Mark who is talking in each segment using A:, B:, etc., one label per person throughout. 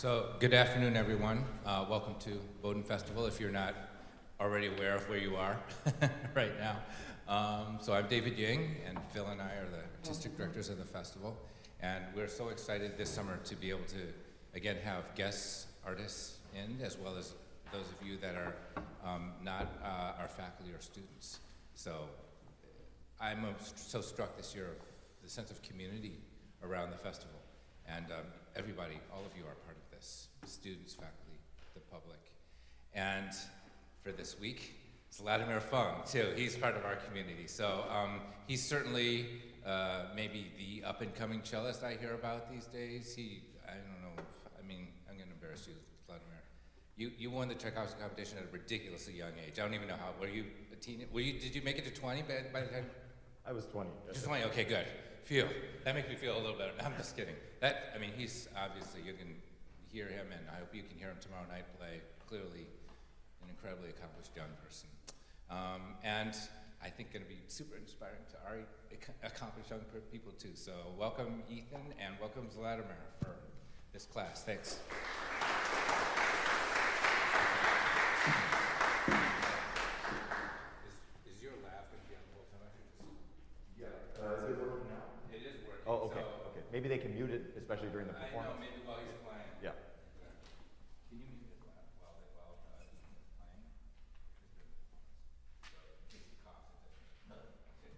A: So, good afternoon, everyone. Welcome to Bowdoin Festival, if you're not already aware of where you are right now. So I'm David Ying, and Phil and I are the artistic directors of the festival. And we're so excited this summer to be able to, again, have guest artists in, as well as those of you that are not our faculty or students. So I'm so struck this year of the sense of community around the festival. And everybody, all of you are part of this, students, faculty, the public. And for this week, Zlatomir Fung, too. He's part of our community. So he's certainly maybe the up-and-coming cellist I hear about these days. I don't know, I'm going to embarrass you, Zlatomir. You won the Tchaikovsky competition at a ridiculously young age. I don't even know how, were you a teen? Did you make it to 20 by the time?
B: I was 20.
A: Just 20, okay, good. Phew, that makes me feel a little better. I'm just kidding. He's obviously, you can hear him, and I hope you can hear him tomorrow night play. Clearly an incredibly accomplished young person. And I think going to be super inspiring to our accomplished young people too. So welcome Ethan, and welcome Zlatomir for this class. Thanks. Is your laugh going to be on the whole time?
B: Is it working now?
A: It is working.
B: Oh, okay.
A: So
B: Okay. Maybe they can mute it, especially during the performance.
A: I know, maybe while he's playing.
B: Yeah.
A: Can you mute his laugh while Ethan is playing? So in case he coughs, it doesn't. Okay.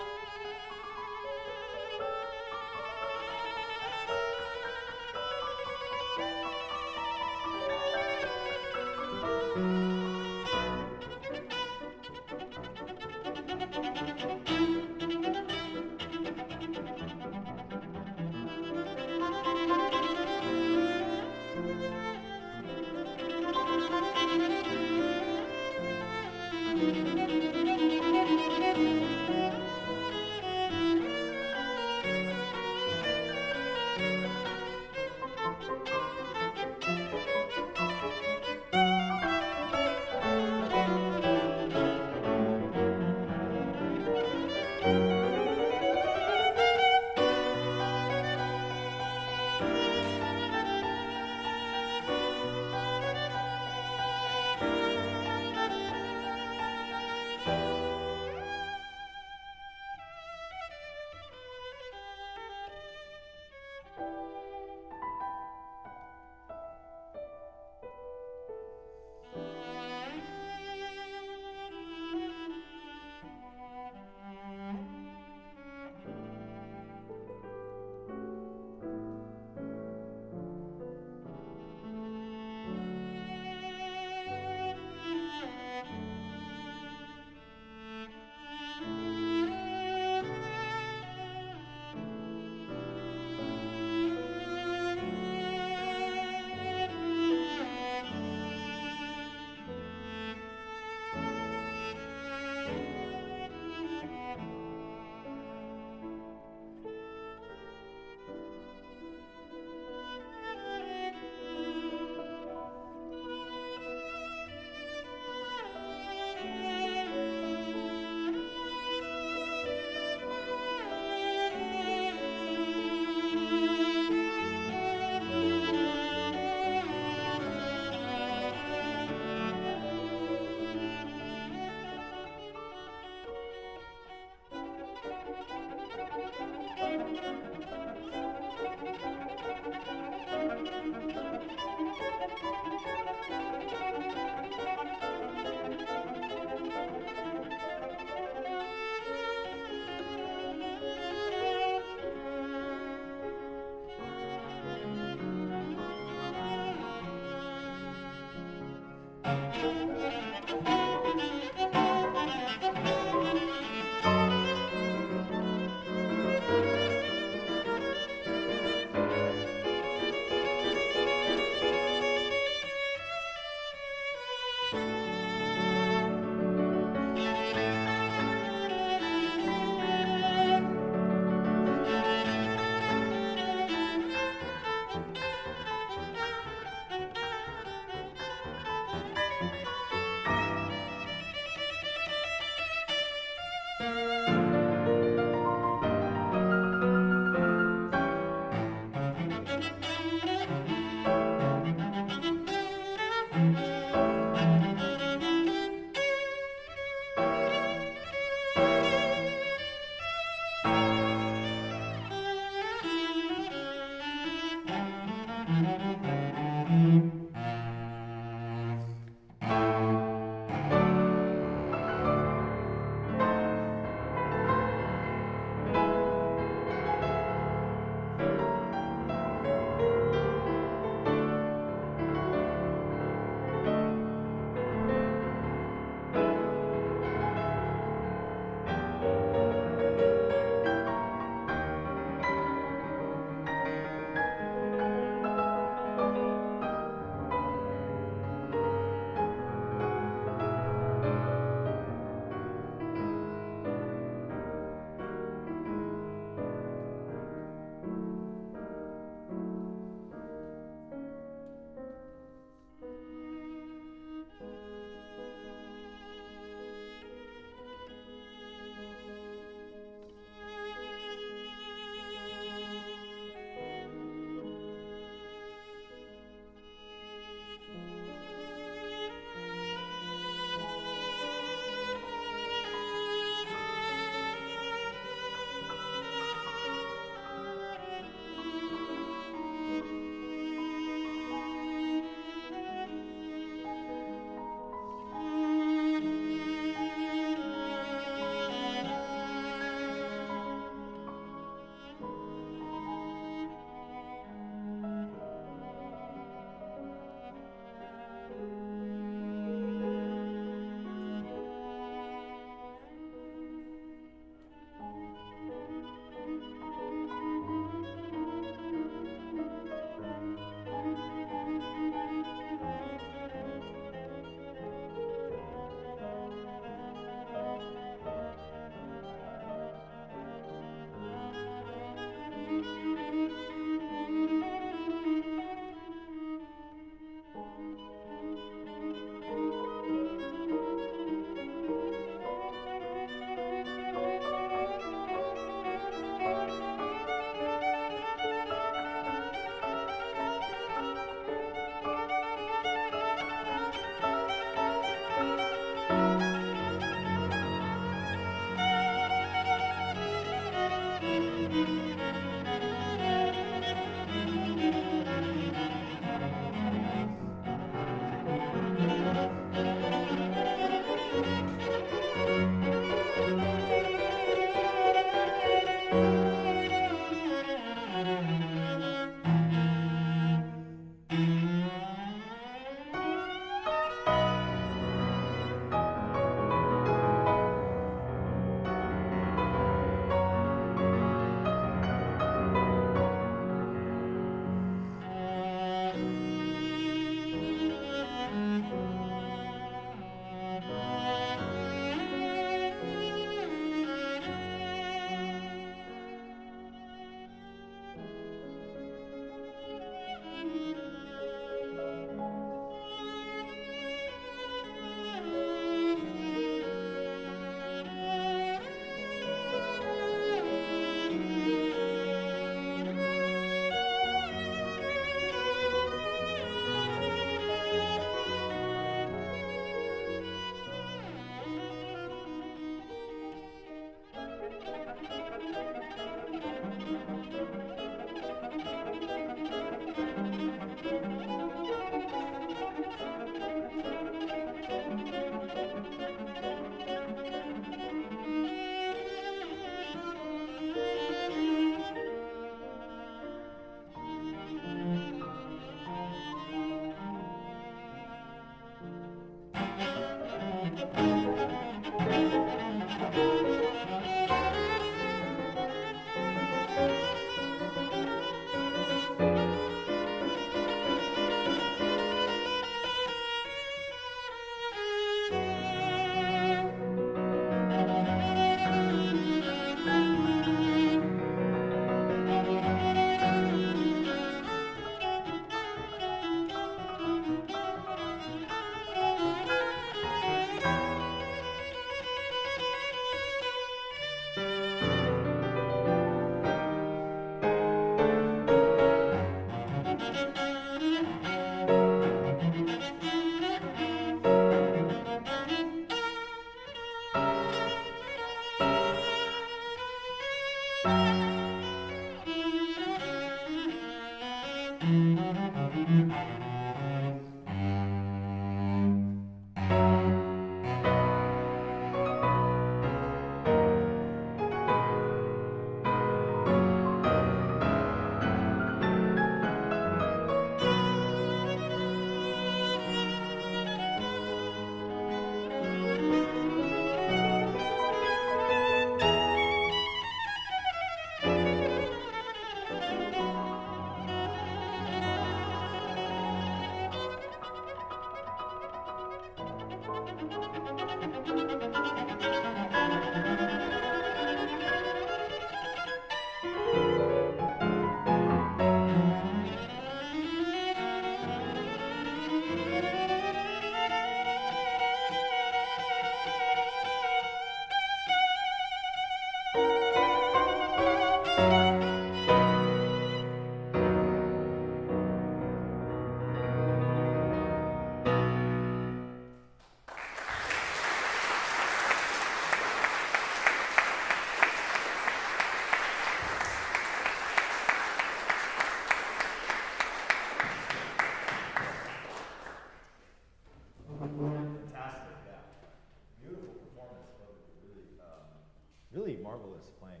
B: really marvelous playing.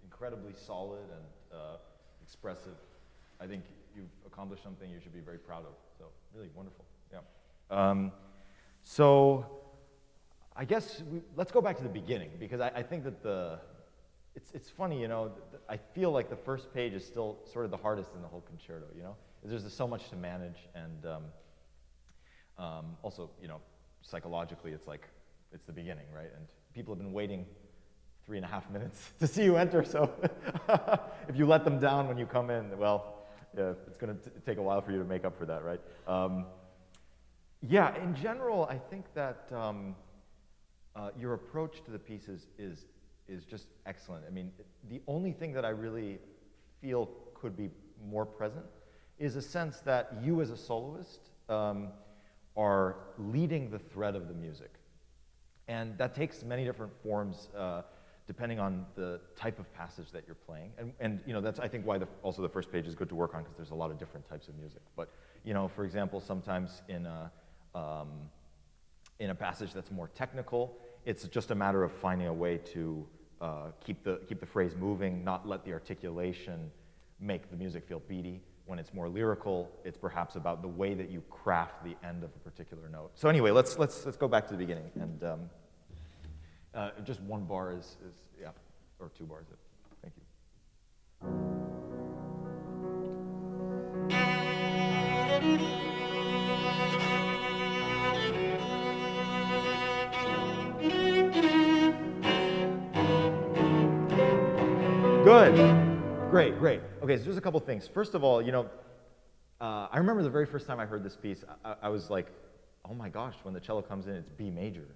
B: Incredibly solid and expressive. I think you've accomplished something you should be very proud of. So really wonderful. Yeah. So I guess let's go back to the beginning, because I think that it's funny, you know. I feel like the first page is still sort of the hardest in the whole concerto. You know, there's just so much to manage, and also, you know, psychologically, it's like it's the beginning, right? And people have been waiting 3.5 minutes to see you enter. So if you let them down when you come in, well, yeah, it's going to take a while for you to make up for that, right? Yeah, in general, I think that your approach to the pieces is just excellent. I mean, the only thing that I really feel could be more present is a sense that you as a soloist are leading the thread of the music. And that takes many different forms depending on the type of passage that you're playing. And you know, that's, I think, why also the first page is good to work on, because there's a lot of different types of music. But, you know, for example, sometimes in a passage that's more technical, it's just a matter of finding a way to keep the phrase moving, not let the articulation make the music feel beaty. When it's more lyrical, it's perhaps about the way that you craft the end of a particular note. So anyway, let's go back to the beginning, and just one bar is yeah, or 2 bars. Thank you. Good. Great, great. Okay, so there's a couple things. First of all, you know, I remember the very first time I heard this piece, I was like, oh my gosh, when the cello comes in, it's B major.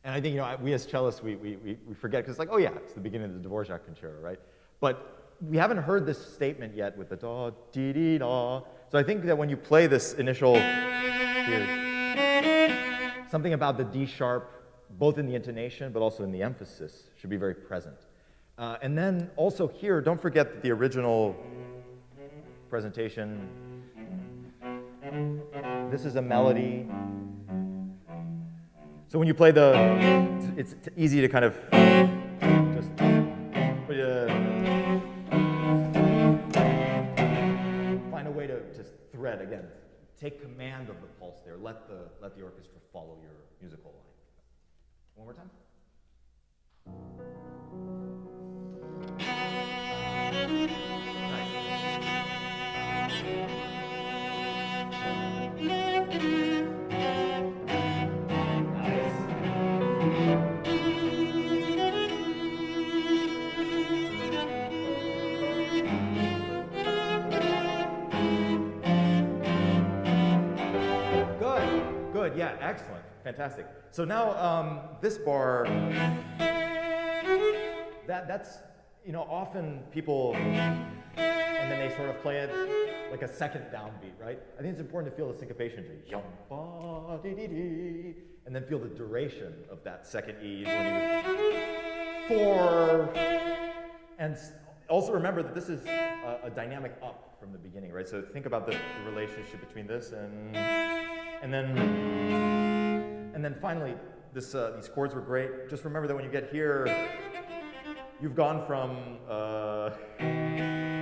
B: And I think, you know, we as cellists, we forget, because it's like, oh yeah, it's the beginning of the Dvorak concerto, right? But we haven't heard this statement yet with the da, dee, dee, da. So I think that when you play this initial, here, something about the D sharp, both in the intonation, but also in the emphasis, should be very present. And then also here, don't forget that the original presentation, this is a melody. So when you play it's easy to kind of just find a way to thread, again, take command of the pulse there, let the orchestra follow your musical line. One more time. Good, yeah, excellent, fantastic. So now this bar, that's, you know, often people, and then they sort of play it like a second downbeat, right? I think it's important to feel the syncopation, and then feel the duration of that second E when you 4, and also remember that this is a dynamic up from the beginning, right? So think about the relationship between this and then finally, these chords were great. Just remember that when you get here, you've gone from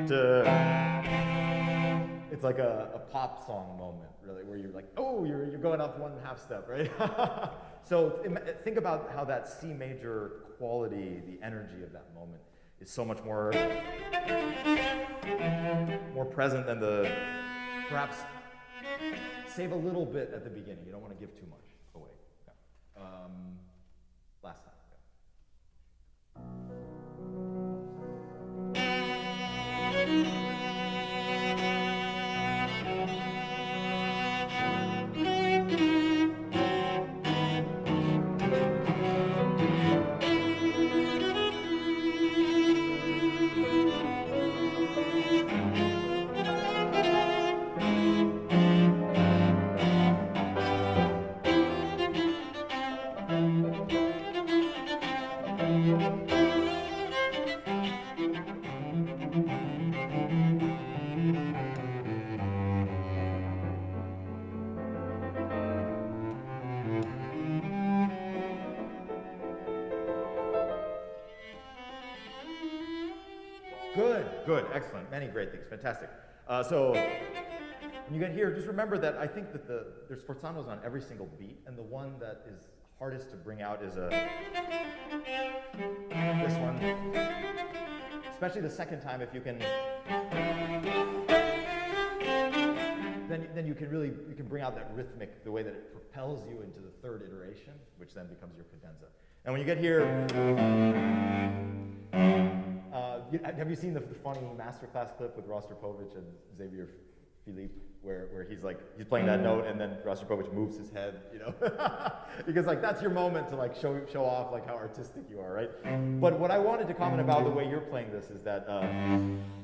B: to, it's like a pop song moment, really, where you're like, oh, you're going up 1.5 step, right? So think about how that C major quality, the energy of that moment, is so much more present than the, perhaps save a little bit at the beginning. You don't want to give too much away. Yeah. Last time. Yeah. Good, excellent. Many great things, fantastic. So when you get here, just remember that I think that there's sforzanos on every single beat, and the one that is hardest to bring out is this one. Especially the second time, if you can, then you can bring out that rhythmic, the way that it propels you into the third iteration, which then becomes your cadenza. And when you get here, have you seen the funny Masterclass clip with Rostropovich and Xavier Philippe, where he's playing that note and then Rostropovich moves his head, you know, because that's your moment to show off how artistic you are, right? But what I wanted to comment about the way you're playing this is that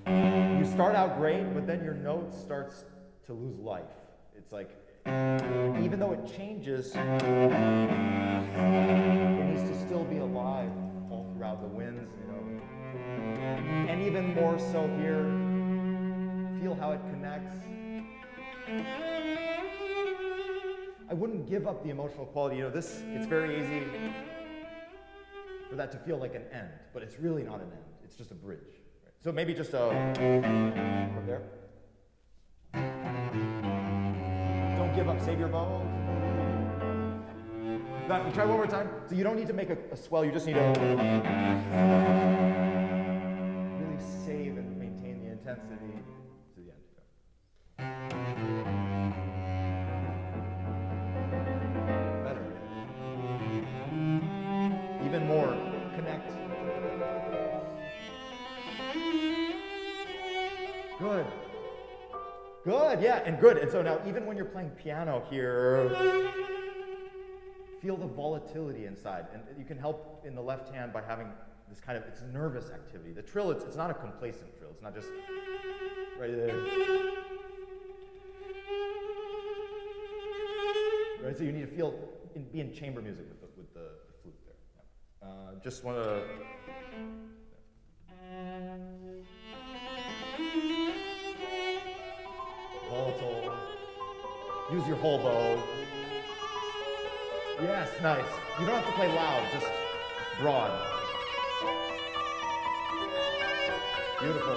B: you start out great, but then your note starts to lose life. It's even though it changes, it needs to still be alive all throughout the winds, you know. And even more so here, feel how it connects. I wouldn't give up the emotional quality. You know, it's very easy for that to feel like an end, but it's really not an end. It's just a bridge. Right? So maybe just from there. Don't give up, save your bow. Try one more time. So you don't need to make a swell, you just need to really save and maintain the intensity to the end. Better. Even more. Connect. Good. Good, yeah, and good. And so now, even when you're playing piano here, feel the volatility inside. And you can help in the left hand by having this it's nervous activity. The trill, it's not a complacent trill. It's not just right there. Right, so you need to be in chamber music with the flute there. Yeah. Just want to... Volatile. Use your whole bow. Yes, nice. You don't have to play loud, just broad. Beautiful.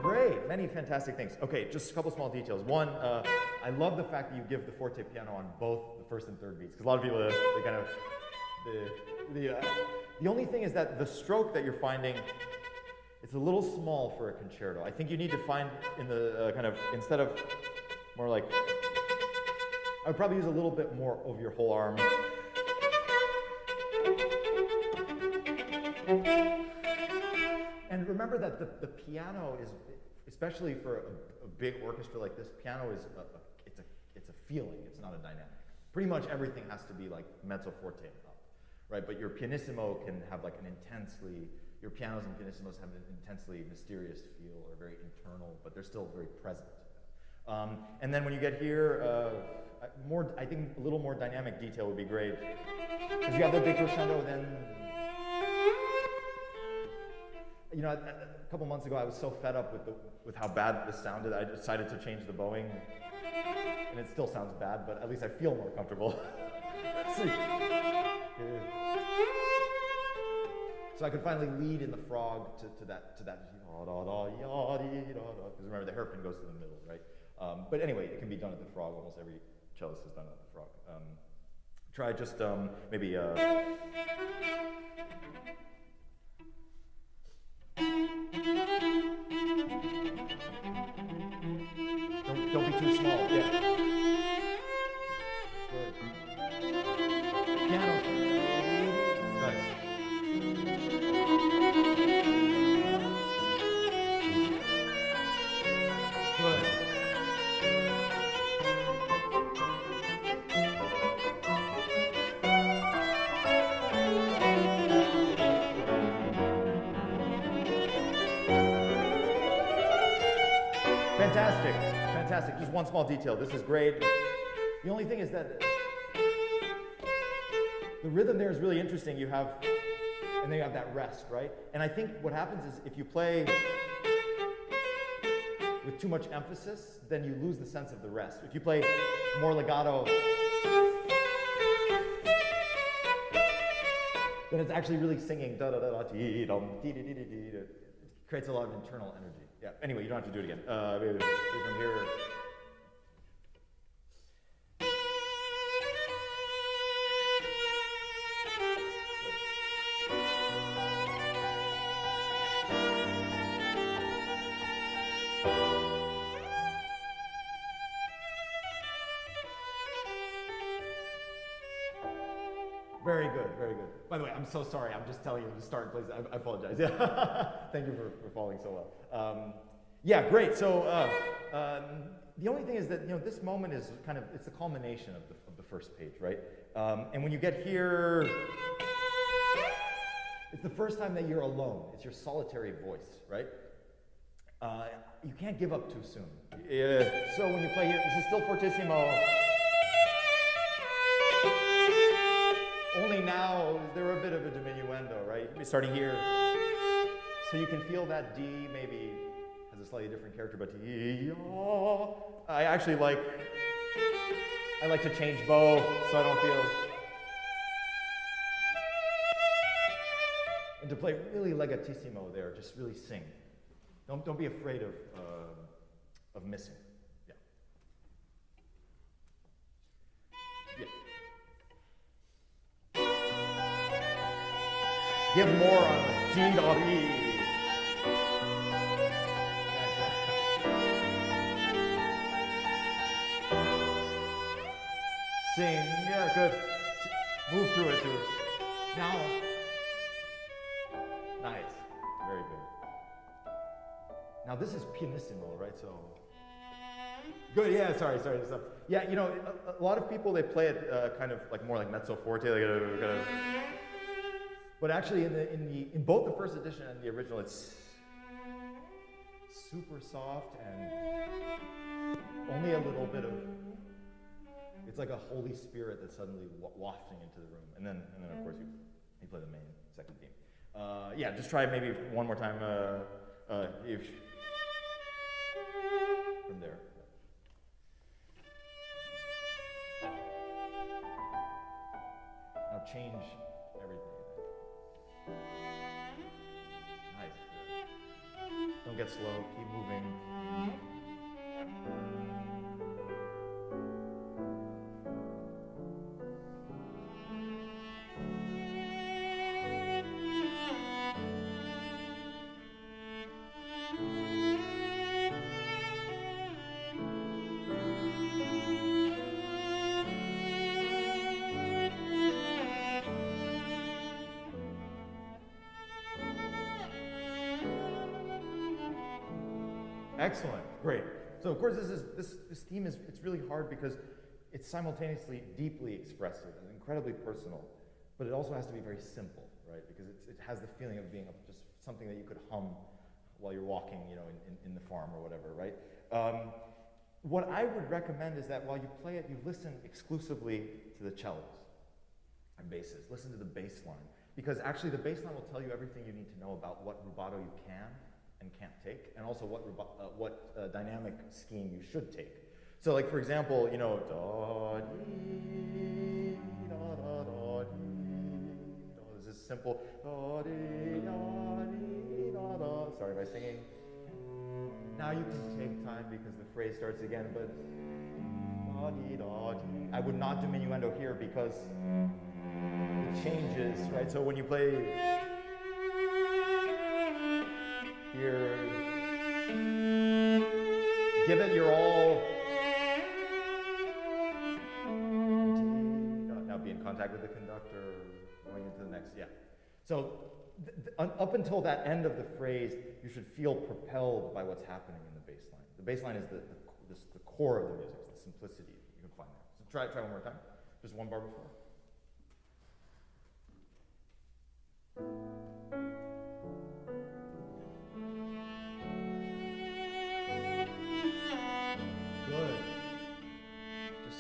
B: Great, many fantastic things. Okay, just a couple small details. One, I love the fact that you give the forte piano on both the first and third beats, because a lot of people, the only thing is that the stroke that you're finding, it's a little small for a concerto. I think you need to find in the instead of more I would probably use a little bit more of your whole arm. And remember that the piano is, especially for a big orchestra like this, piano is it's a feeling. It's not a dynamic. Pretty much everything has to be mezzo forte up, right? But your pianissimo can have your pianos and pianissimos have an intensely mysterious feel, or very internal, but they're still very present. And then when you get here, I think a little more dynamic detail would be great, because you have the big crescendo, then. You know, a couple months ago, I was so fed up with how bad this sounded, I decided to change the bowing, and it still sounds bad, but at least I feel more comfortable. So I could finally lead in the frog to that. Because remember, the hairpin goes to the middle, right? But anyway, it can be done at the frog. Almost every cellist has done it at the frog. Try just maybe. Don't be too small. Yeah. Good. Piano. Nice. Good. Fantastic. fantastic. Just one small detail. This is great. The only thing is that the rhythm there is really interesting. You have, and then you have that rest, right? And I think what happens is if you play with too much emphasis, then you lose the sense of the rest. If you play more legato, then it's actually really singing da da da da dee dum dee dee dee dee dee. It creates a lot of internal energy. Yeah. Anyway, you don't have to do it again. Maybe from here. Very good, very good. By the way, I'm so sorry. I'm just telling you to start, please. I apologize. Yeah. Thank you for following so well. Yeah, great. So the only thing is that this moment is kind of it's the culmination of the first page, right? And when you get here, it's the first time that you're alone. It's your solitary voice, right? You can't give up too soon. So when you play here, this is still fortissimo. Only now is there a bit of a diminuendo, right? Starting here. So you can feel that D maybe has a slightly different character, but I actually like to change bow so I don't feel. And to play really legatissimo there, just really sing. Don't be afraid of missing. Give more on a D dot E. Sing, yeah, good. Move through it too. Now, nice, very good. Now this is pianissimo, right? So, good. Yeah, sorry. Yeah, a lot of people they play it kind of like more like mezzo forte, like but actually, in both the first edition and the original, it's super soft and only a little bit of. It's like a Holy Spirit that's suddenly wafting into the room, and then of course you play the main second theme. Yeah, just try maybe one more time. If from there. Now change everything. Nice. Don't get slow. Keep moving. Excellent, great. So of course this theme it's really hard because it's simultaneously deeply expressive and incredibly personal, but it also has to be very simple, right? Because it has the feeling of being just something that you could hum while you're walking, in the farm or whatever, right? What I would recommend is that while you play it, you listen exclusively to the cellos and basses. Listen to the bass line, because actually the bass line will tell you everything you need to know about what rubato you can and can't take, and also what dynamic scheme you should take. So, like for example, da dee da da da dee. This is simple. Da dee da dee da da. Sorry by singing. Now you can take time because the phrase starts again, but da dee da dee. I would not diminuendo here because it changes, right? So when you play. Here, give it your all. Now be in contact with the conductor, going into the next, yeah. So up until that end of the phrase, you should feel propelled by what's happening in the bass line. The bass line is the core of the music, it's the simplicity you can find there. So try one more time, just one bar before.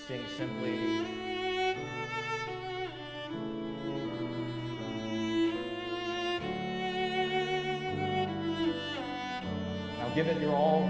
B: sing simply. Now give it your all.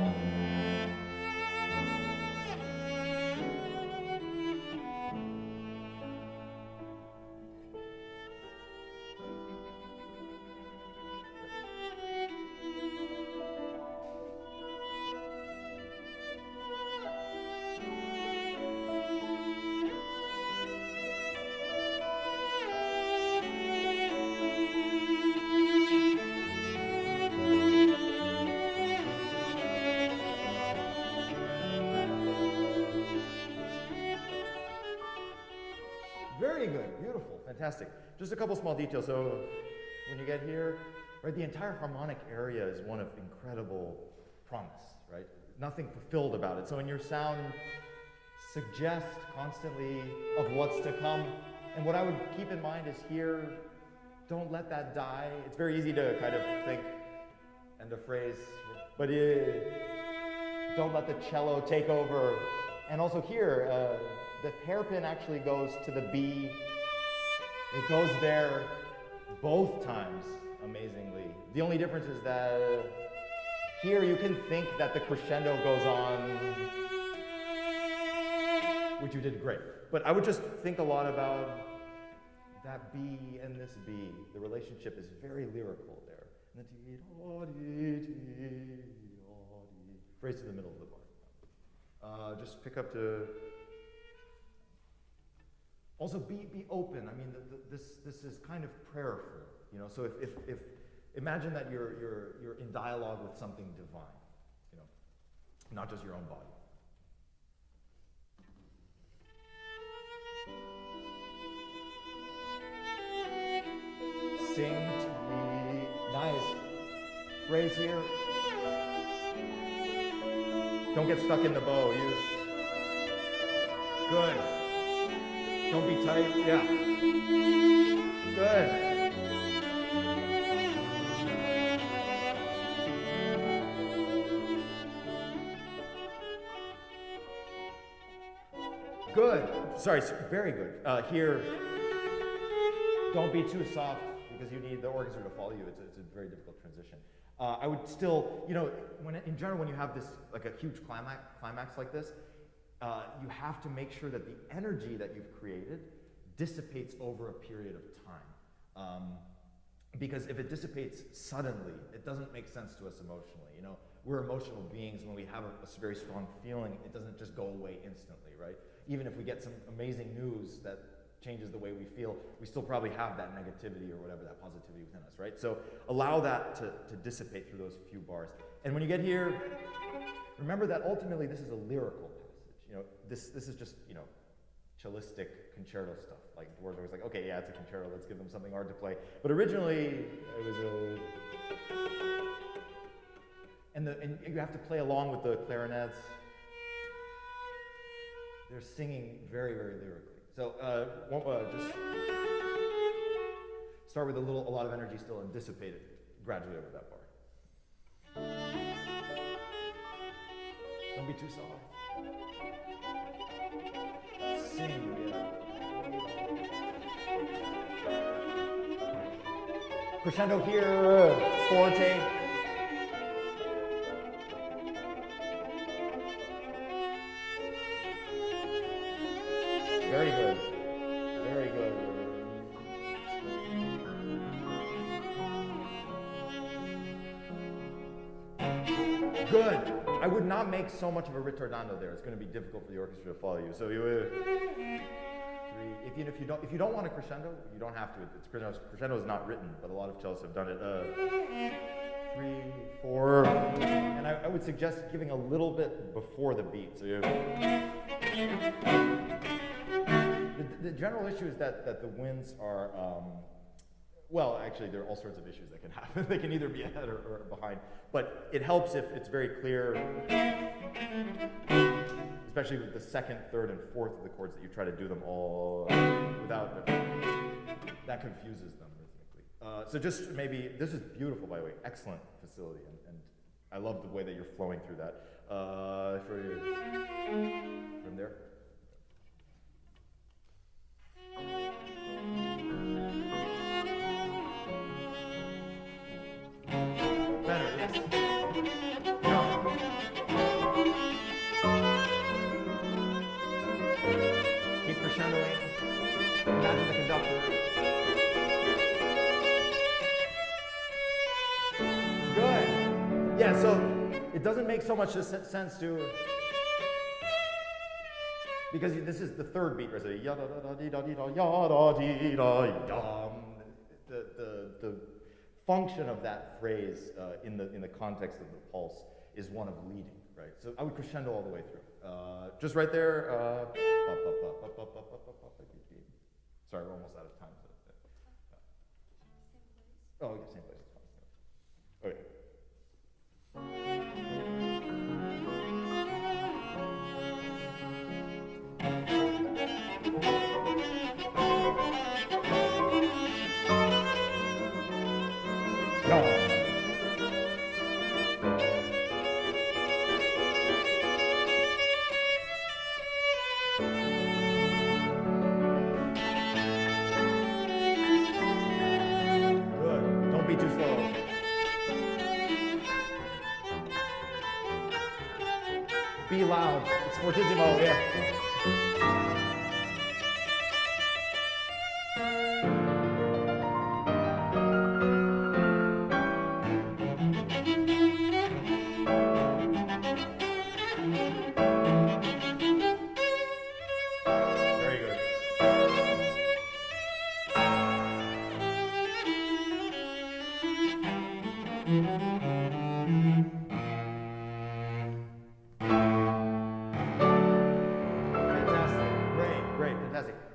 B: Very good, beautiful, fantastic. Just a couple small details. So when you get here, right, the entire harmonic area is one of incredible promise, right? Nothing fulfilled about it. So in your sound, suggest constantly of what's to come. And what I would keep in mind is here, don't let that die. It's very easy to kind of think, and the phrase, but don't let the cello take over. And also here, the hairpin actually goes to the B. It goes there both times, amazingly. The only difference is that here you can think that the crescendo goes on, which you did great. But I would just think a lot about that B and this B. The relationship is very lyrical there. And the phrase to the middle of the bar. Just pick up to. Also, be open. I mean, this is kind of prayerful, you know. So if imagine that you're in dialogue with something divine, you know, not just your own body. Sing to me. Nice phrase here. Don't get stuck in the bow. Use. Good. Don't be tight. Yeah. Good. Good. Sorry, very good. Here, don't be too soft because you need the orchestra to follow you. It's a very difficult transition. I would still, you know, in general, when you have this, like a huge climax like this, you have to make sure that the energy that you've created dissipates over a period of time. Because if it dissipates suddenly, it doesn't make sense to us emotionally. You know, we're emotional beings. When we have a very strong feeling, it doesn't just go away instantly, right? Even if we get some amazing news that changes the way we feel, we still probably have that negativity or whatever, that positivity within us, right? So allow that to dissipate through those few bars. And when you get here, remember that ultimately this is a lyrical passage. You know, this is just, you know, cellistic concerto stuff. Like, we're always like, okay, yeah, it's a concerto, let's give them something hard to play. But originally, it was a... And you have to play along with the clarinets. They're singing very, very lyrically. So just start with a lot of energy still and dissipate it gradually over that bar. Don't be too soft. Sing, yeah. Crescendo here, forte. Very good. Very good. Good. I would not make so much of a ritardando there. It's going to be difficult for the orchestra to follow you. So you if you don't want a crescendo, you don't have to. Crescendo is not written, but a lot of cellists have done it. 3, 4, and I would suggest giving a little bit before the beat. So you. The general issue is that the winds are, well, actually, there are all sorts of issues that can happen. They can either be ahead or behind, but it helps if it's very clear, especially with the second, third, and fourth of the chords, that you try to do them all without, that confuses them rhythmically. So just maybe, this is beautiful, by the way, excellent facility, and I love the way that you're flowing through that. From there. Yeah, so it doesn't make so much sense to, because this is the third beat, right? So yada da da dee da dee da yada dee da yum. The function of that phrase in the context of the pulse is one of leading, right? So I would crescendo all the way through. Just right there. Sorry, we're almost out of time. So, oh, yeah, same place. It's fine. Okay. Be loud. It's fortissimo, yeah. Very good.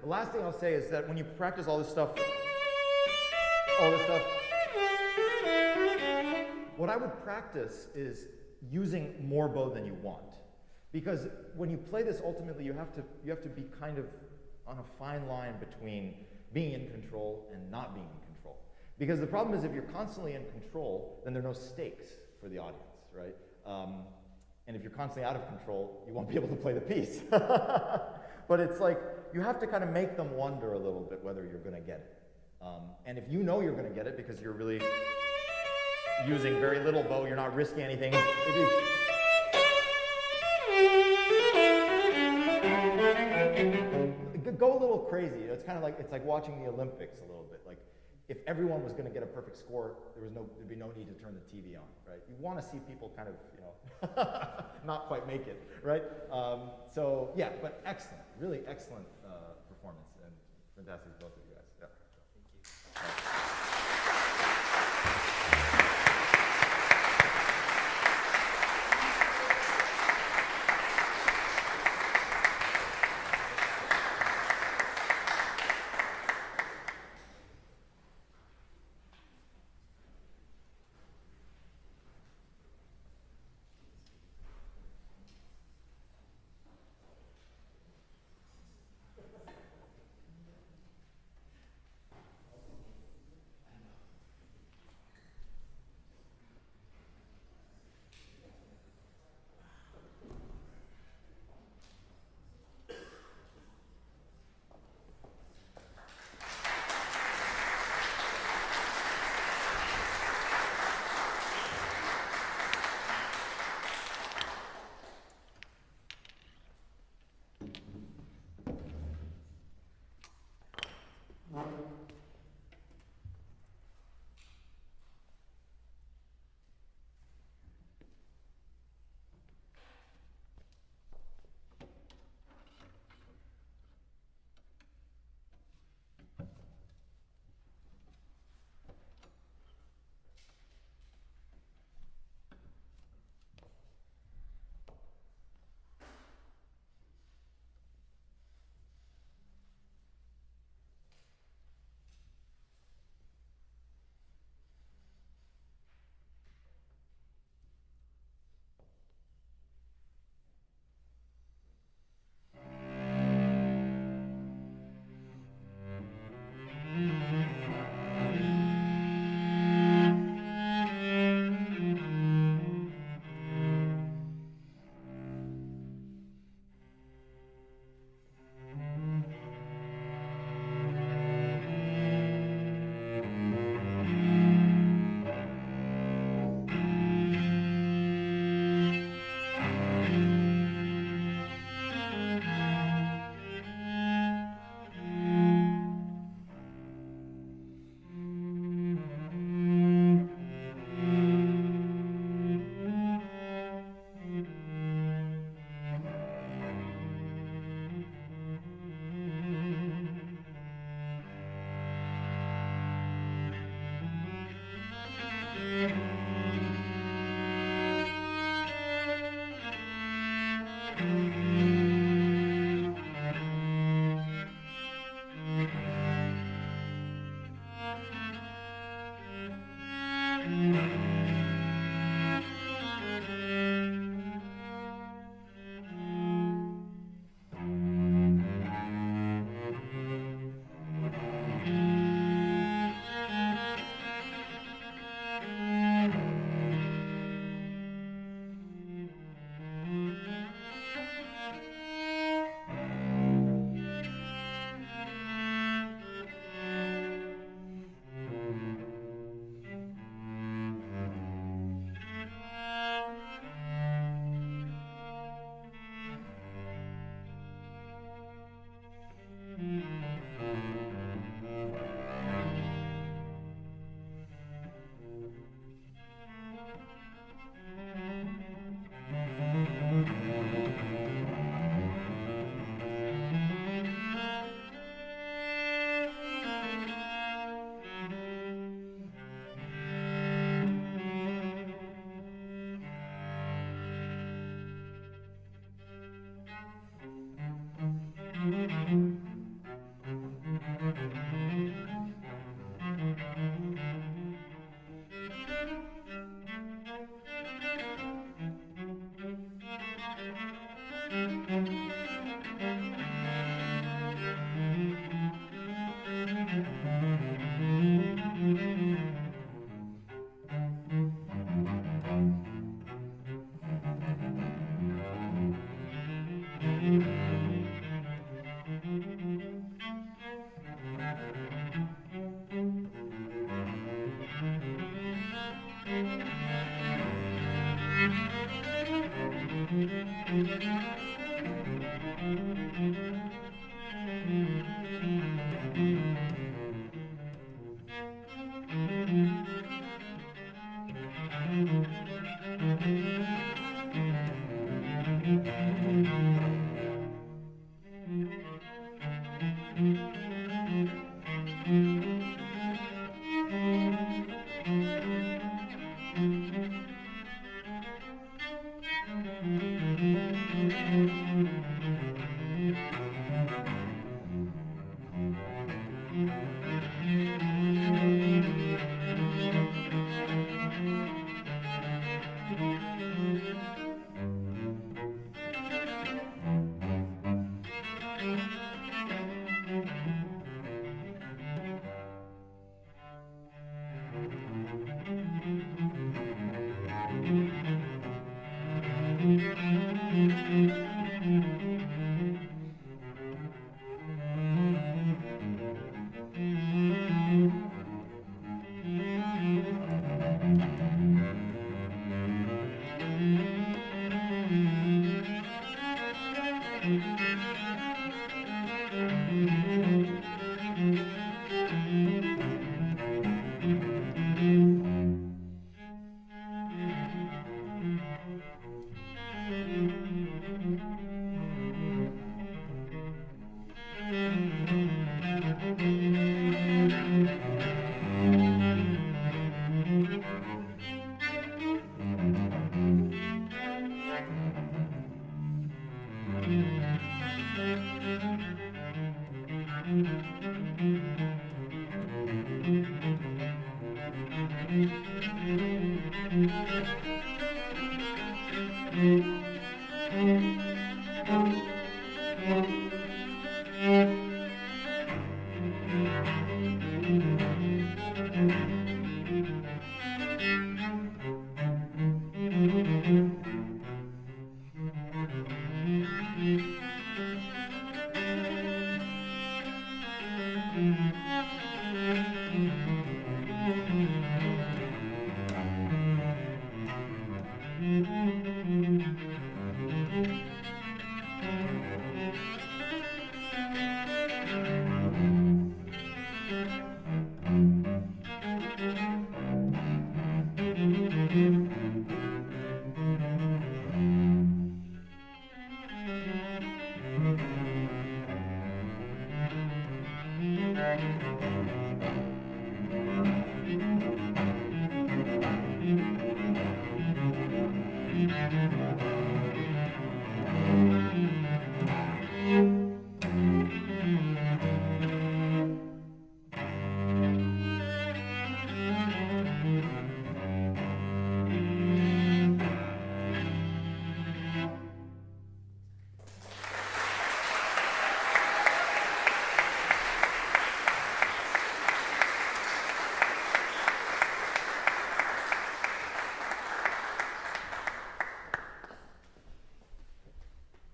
B: The last thing I'll say is that when you practice all this stuff, what I would practice is using more bow than you want. Because when you play this, ultimately you have to be kind of on a fine line between being in control and not being in control. Because the problem is if you're constantly in control, then there are no stakes for the audience, right? And if you're constantly out of control, you won't be able to play the piece. But it's like, you have to kind of make them wonder a little bit whether you're going to get it. And if you know you're going to get it because you're really using very little bow, you're not risking anything. Go a little crazy. It's kind of like, it's like watching the Olympics a little bit. Like, if everyone was going to get a perfect score, there'd be no need to turn the TV on, right? You want to see people kind of, not quite make it, right? So yeah, but excellent, really excellent performance, and fantastic both of you guys. Yeah. Thank you.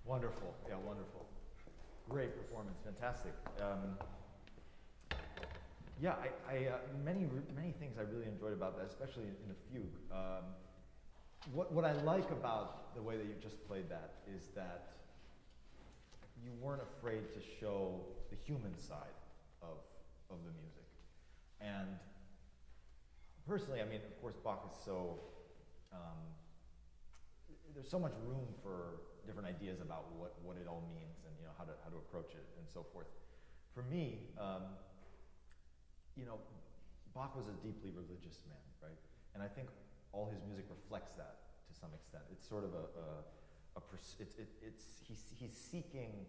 B: Wonderful, yeah, wonderful. Great performance, fantastic. Yeah, many things I really enjoyed about that, especially in the fugue. What I like about the way that you just played that is that you weren't afraid to show the human side of the music. And personally, I mean, of course, Bach is so, there's so much room for different ideas about what it all means and how to approach it and so forth. For me, Bach was a deeply religious man, right? And I think all his music reflects that to some extent. It's sort of he's seeking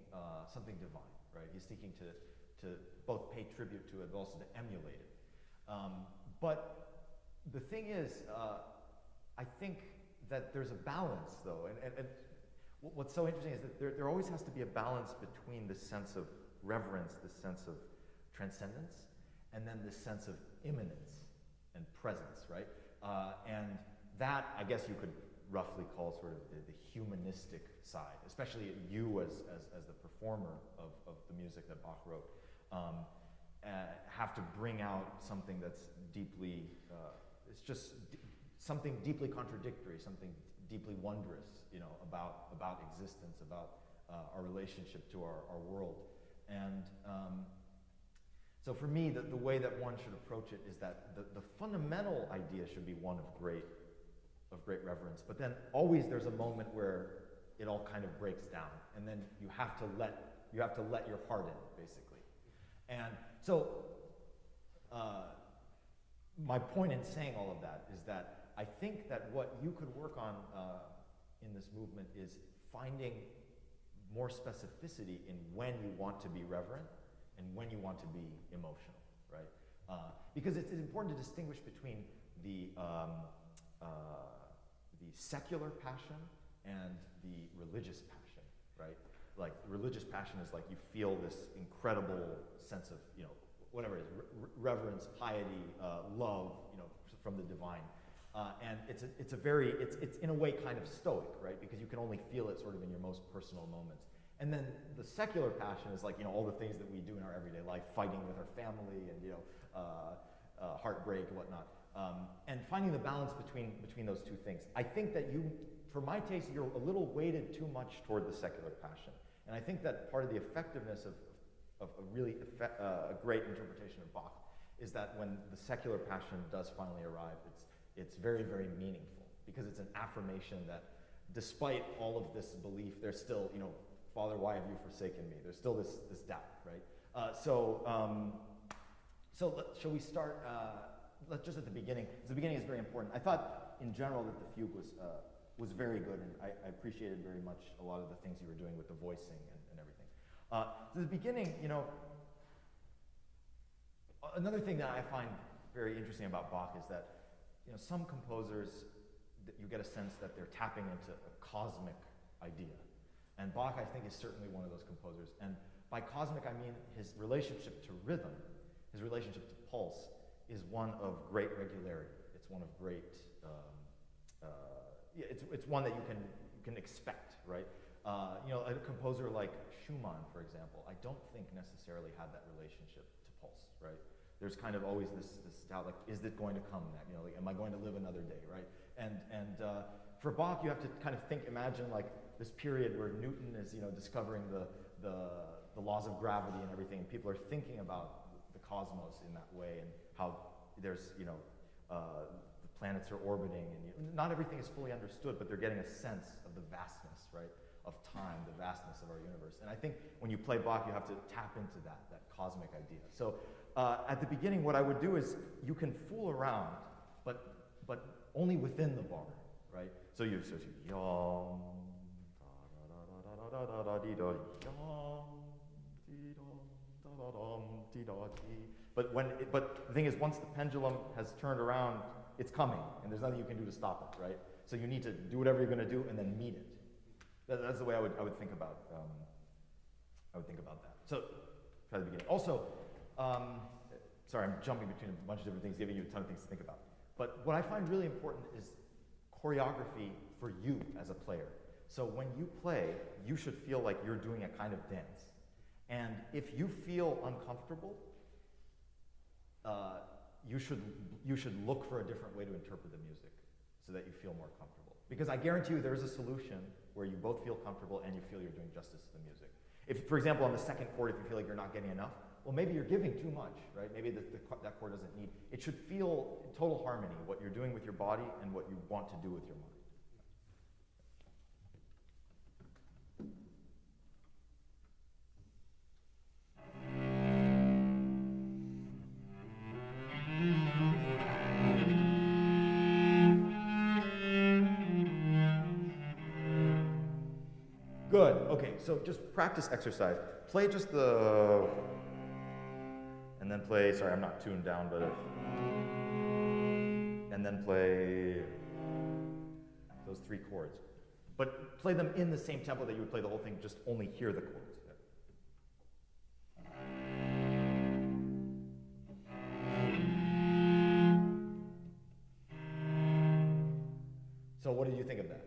B: something divine, right? He's seeking to both pay tribute to it, but also to emulate it. But the thing is, I think that there's a balance, though, and what's so interesting is that there always has to be a balance between the sense of reverence, the sense of transcendence, and then this sense of immanence and presence, right? And that, I guess you could roughly call sort of the humanistic side, especially you as the performer of the music that Bach wrote, have to bring out something that's deeply, it's just something deeply contradictory, something deeply wondrous, about existence, about our relationship to our world. And so for me, the way that one should approach it is that the fundamental idea should be one of great reverence, but then always there's a moment where it all kind of breaks down, and then you have to let your heart in, basically. And so my point in saying all of that is that I think that what you could work on in this movement is finding more specificity in when you want to be reverent and when you want to be emotional, right? Because it's important to distinguish between the secular passion and the religious passion, right? Like religious passion is like you feel this incredible sense of, whatever it is, reverence, piety, love, from the divine. And it's in a way kind of stoic, right? Because you can only feel it sort of in your most personal moments. And then the secular passion is like, all the things that we do in our everyday life, fighting with our family and, heartbreak and whatnot. And finding the balance between those two things. I think that for my taste, you're a little weighted too much toward the secular passion. And I think that part of the effectiveness of a really a great interpretation of Bach is that when the secular passion does finally arrive, it's very, very meaningful, because it's an affirmation that despite all of this belief, there's still, Father, why have you forsaken me? There's still this doubt, right? So shall we start? Let's just at the beginning. The beginning is very important. I thought in general that the fugue was very good, and I appreciated very much a lot of the things you were doing with the voicing and everything. So the beginning, another thing that I find very interesting about Bach is that some composers, that you get a sense that they're tapping into a cosmic idea. And Bach, I think, is certainly one of those composers. And by cosmic, I mean his relationship to rhythm, his relationship to pulse, is one of great regularity. It's one of great, it's one that you can expect, right? A composer like Schumann, for example, I don't think necessarily had that relationship to pulse, right? There's kind of always this doubt, like, is it going to come? Like, am I going to live another day, right? And for Bach, you have to kind of imagine like this period where Newton is, discovering the laws of gravity and everything, and people are thinking about the cosmos in that way, and how there's, the planets are orbiting, and not everything is fully understood, but they're getting a sense of the vastness, right, of time, the vastness of our universe. And I think when you play Bach, you have to tap into that cosmic idea. So at the beginning, what I would do is you can fool around, but only within the bar, right? So you yom, da da da da da dee da yom, dee da da dee da dee. But the thing is, once the pendulum has turned around, it's coming, and there's nothing you can do to stop it, right? So you need to do whatever you're going to do, and then meet it. That's the way I would think about. I would think about that. So try the beginning. Also, sorry, I'm jumping between a bunch of different things, giving you a ton of things to think about. But what I find really important is choreography for you as a player. So when you play, you should feel like you're doing a kind of dance. And if you feel uncomfortable, you should look for a different way to interpret the music so that you feel more comfortable. Because I guarantee you there is a solution where you both feel comfortable and you feel you're doing justice to the music. If, for example, on the second chord, if you feel like you're not getting enough, well, maybe you're giving too much, right? Maybe that chord doesn't need. It should feel total harmony, what you're doing with your body and what you want to do with your mind. Good, okay, so just practice exercise. Play just the, and then play, sorry, I'm not tuned down, but, and then play those three chords. But play them in the same tempo that you would play the whole thing, just only hear the chords. So what did you think of that?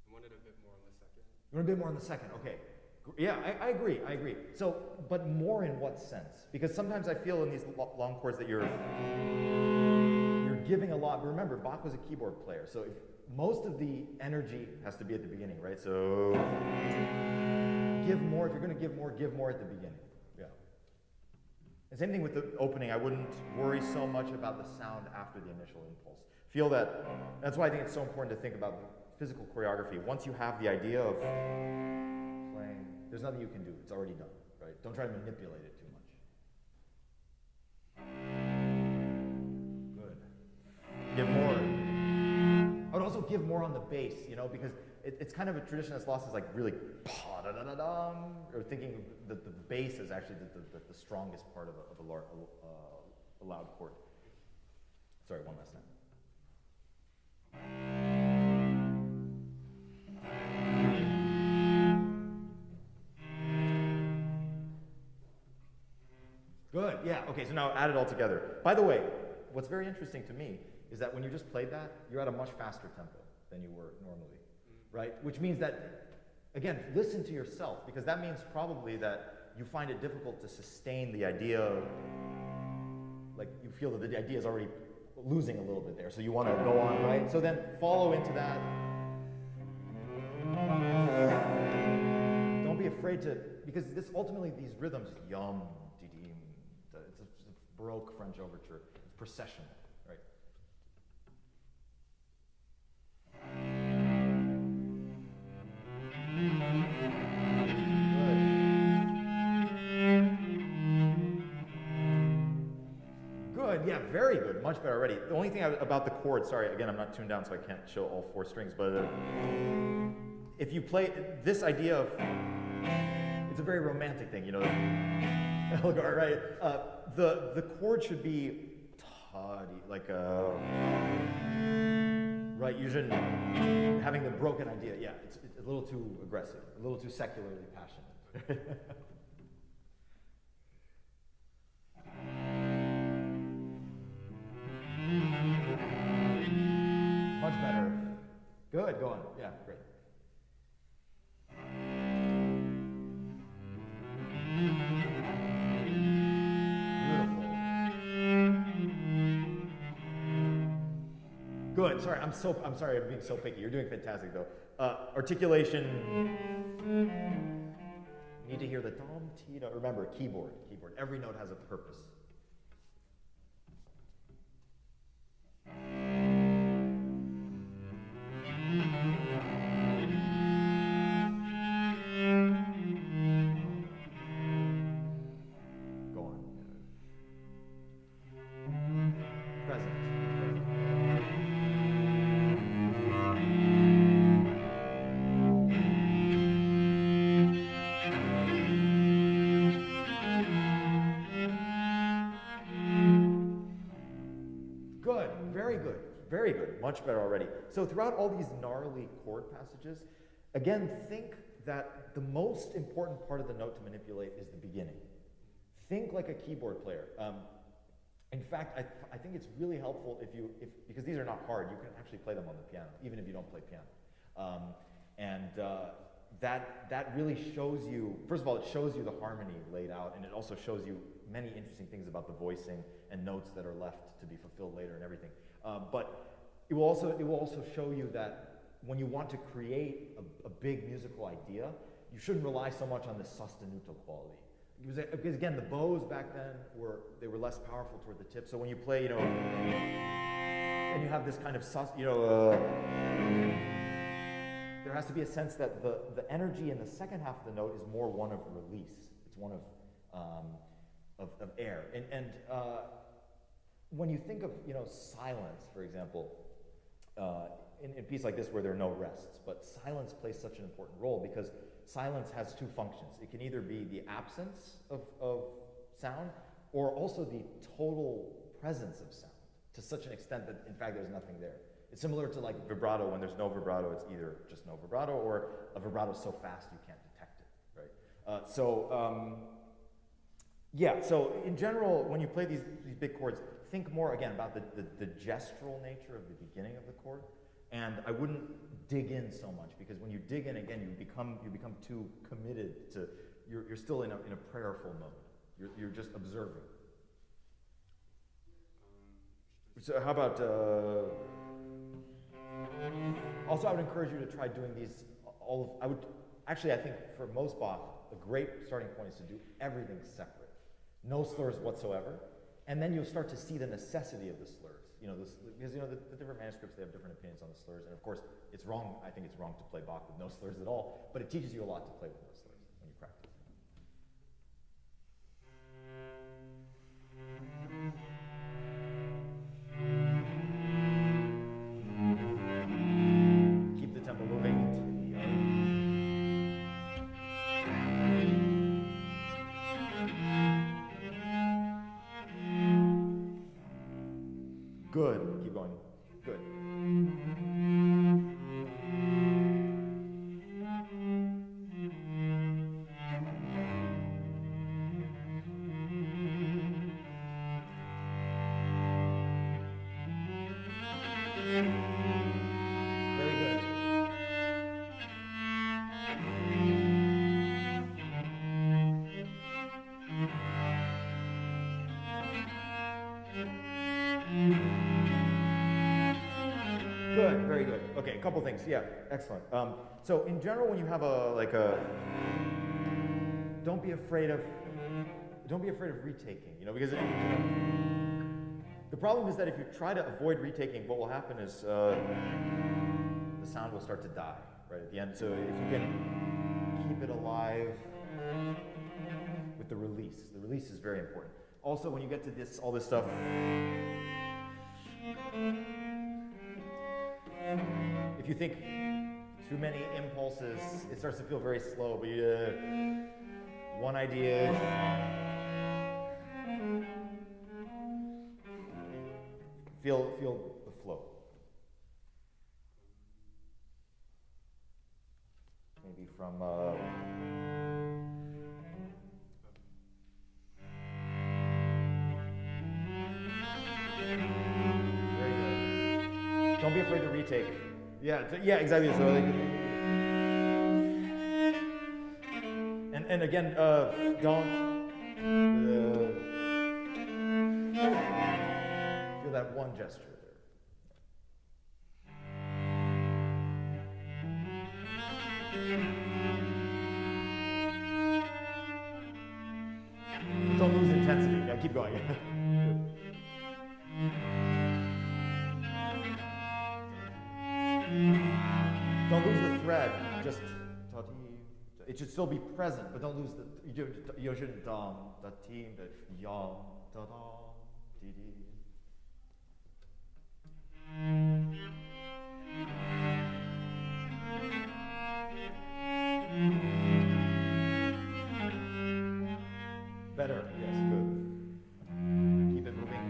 C: I wanted a bit more on the second.
B: You want a bit more on the second? Okay, Yeah, I agree. So, but more in what sense? Because sometimes I feel in these long chords that you're giving a lot. But remember, Bach was a keyboard player, so most of the energy has to be at the beginning, right? So give more. If you're going to give more at the beginning. Yeah. And same thing with the opening. I wouldn't worry so much about the sound after the initial impulse. Feel that. That's why I think it's so important to think about physical choreography. Once you have the idea of playing, there's nothing you can do. It's already done, right? Don't try to manipulate it too much. Good. Give more. I would also give more on the bass, because it's kind of a tradition that's lost, is like really pa-da-da-da-dum, or thinking that the bass is actually the strongest part of a loud chord. Sorry, one last time. Good, yeah, okay, so now add it all together. By the way, what's very interesting to me is that when you just played that, you're at a much faster tempo than you were normally, right? Which means that, again, listen to yourself, because that means probably that you find it difficult to sustain the idea of, like, you feel that the idea is already losing a little bit there, so you want to go on, right? So then follow into that. Don't be afraid to, because this ultimately, these rhythms, yum, di-dim, it's a Baroque French overture, it's processional, right? Good, yeah, very good, much better already. The only thing about the chord, sorry, again, I'm not tuned down, so I can't show all 4 strings, but if you play this idea of, it's a very romantic thing, Elgar, right? The chord should be like right, you shouldn't, having the broken idea, yeah, it's a little too aggressive, a little too secularly passionate. Much better. Good, go on, yeah, great. Good. Sorry, I'm sorry I'm being so picky. You're doing fantastic though. Articulation. You need to hear the dom, ti, da. Remember, keyboard. Every note has a purpose. Go on. Present. Good, very good, much better already. So throughout all these gnarly chord passages, again, think that the most important part of the note to manipulate is the beginning. Think like a keyboard player. In fact, I think it's really helpful because these are not hard, you can actually play them on the piano, even if you don't play piano. That really shows you, first of all, it shows you the harmony laid out, and it also shows you many interesting things about the voicing and notes that are left to be fulfilled later and everything. But it will also show you that when you want to create a big musical idea, you shouldn't rely so much on the sostenuto quality. Because again, the bows back then were less powerful toward the tip. So when you play, and you have this kind of there has to be a sense that the energy in the second half of the note is more one of release. It's one of air. And when you think of silence, for example, in a piece like this where there are no rests, but silence plays such an important role because silence has 2 functions. It can either be the absence of sound or also the total presence of sound to such an extent that in fact there's nothing there. It's similar to like vibrato. When there's no vibrato, it's either just no vibrato or a vibrato so fast you can't detect it, right? So in general, when you play these big chords, think more again about the gestural nature of the beginning of the chord. And I wouldn't dig in so much, because when you dig in again, you become too committed to, you're still in a prayerful mode. You're just observing. So how about, also I would encourage you to try doing these, I think for most Bach, a great starting point is to do everything separate. No slurs whatsoever. And then you'll start to see the necessity of the slurs. Because the different manuscripts, they have different opinions on the slurs. And of course, it's wrong, I think it's wrong to play Bach with no slurs at all, but it teaches you a lot to play with no slurs when you practice. Keep the tempo moving. Good. Keep going. Good. Very good. Good, very good. Okay, a couple things. Yeah, excellent. So in general, when you have don't be afraid of retaking. Because the problem is that if you try to avoid retaking, what will happen is the sound will start to die right at the end. So if you can keep it alive with the release is very important. Also, when you get to all this stuff. If you think too many impulses, it starts to feel very slow, but one idea. Feel the flow. Maybe from very good. Don't be afraid to retake. Yeah, exactly. So, and again, don't feel that one gesture there. Don't lose intensity. Yeah, keep going. Don't lose the thread. Just it should still be present, but don't lose you shouldn't da ti ya da di di. Better. Yes, good. Keep it moving.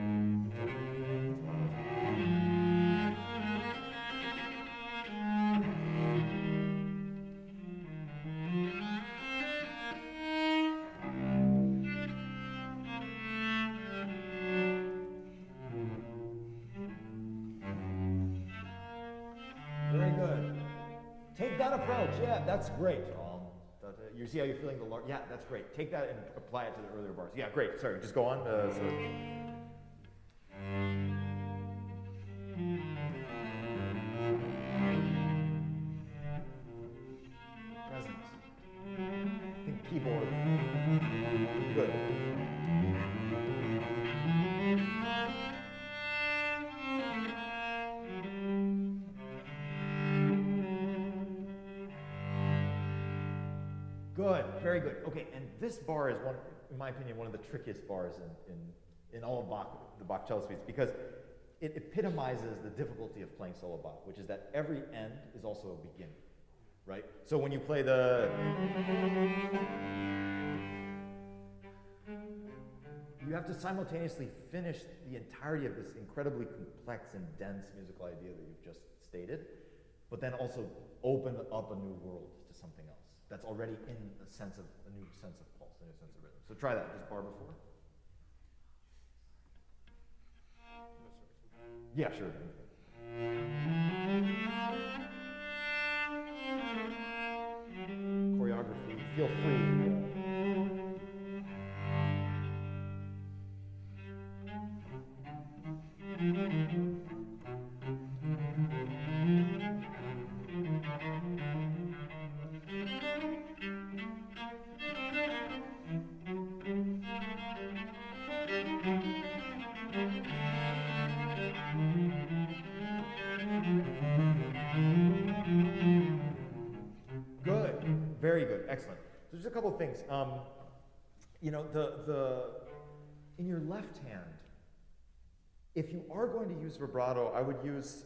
B: Approach, yeah, that's great. You see how you're feeling the large? Yeah, that's great. Take that and apply it to the earlier bars. Yeah, great. Sorry, just go on. Present. Think keyboard. Good. Good, very good. Okay, and this bar is in my opinion, one of the trickiest bars in all of Bach, the Bach cello suites, because it epitomizes the difficulty of playing solo Bach, which is that every end is also a beginning, right? So when you play you have to simultaneously finish the entirety of this incredibly complex and dense musical idea that you've just stated, but then also open up a new world to something else that's already in a new sense of pulse, a new sense of rhythm. So try that, just bar before. Yeah, sure. good, excellent. So just a couple of things. You know, in your left hand, if you are going to use vibrato, I would use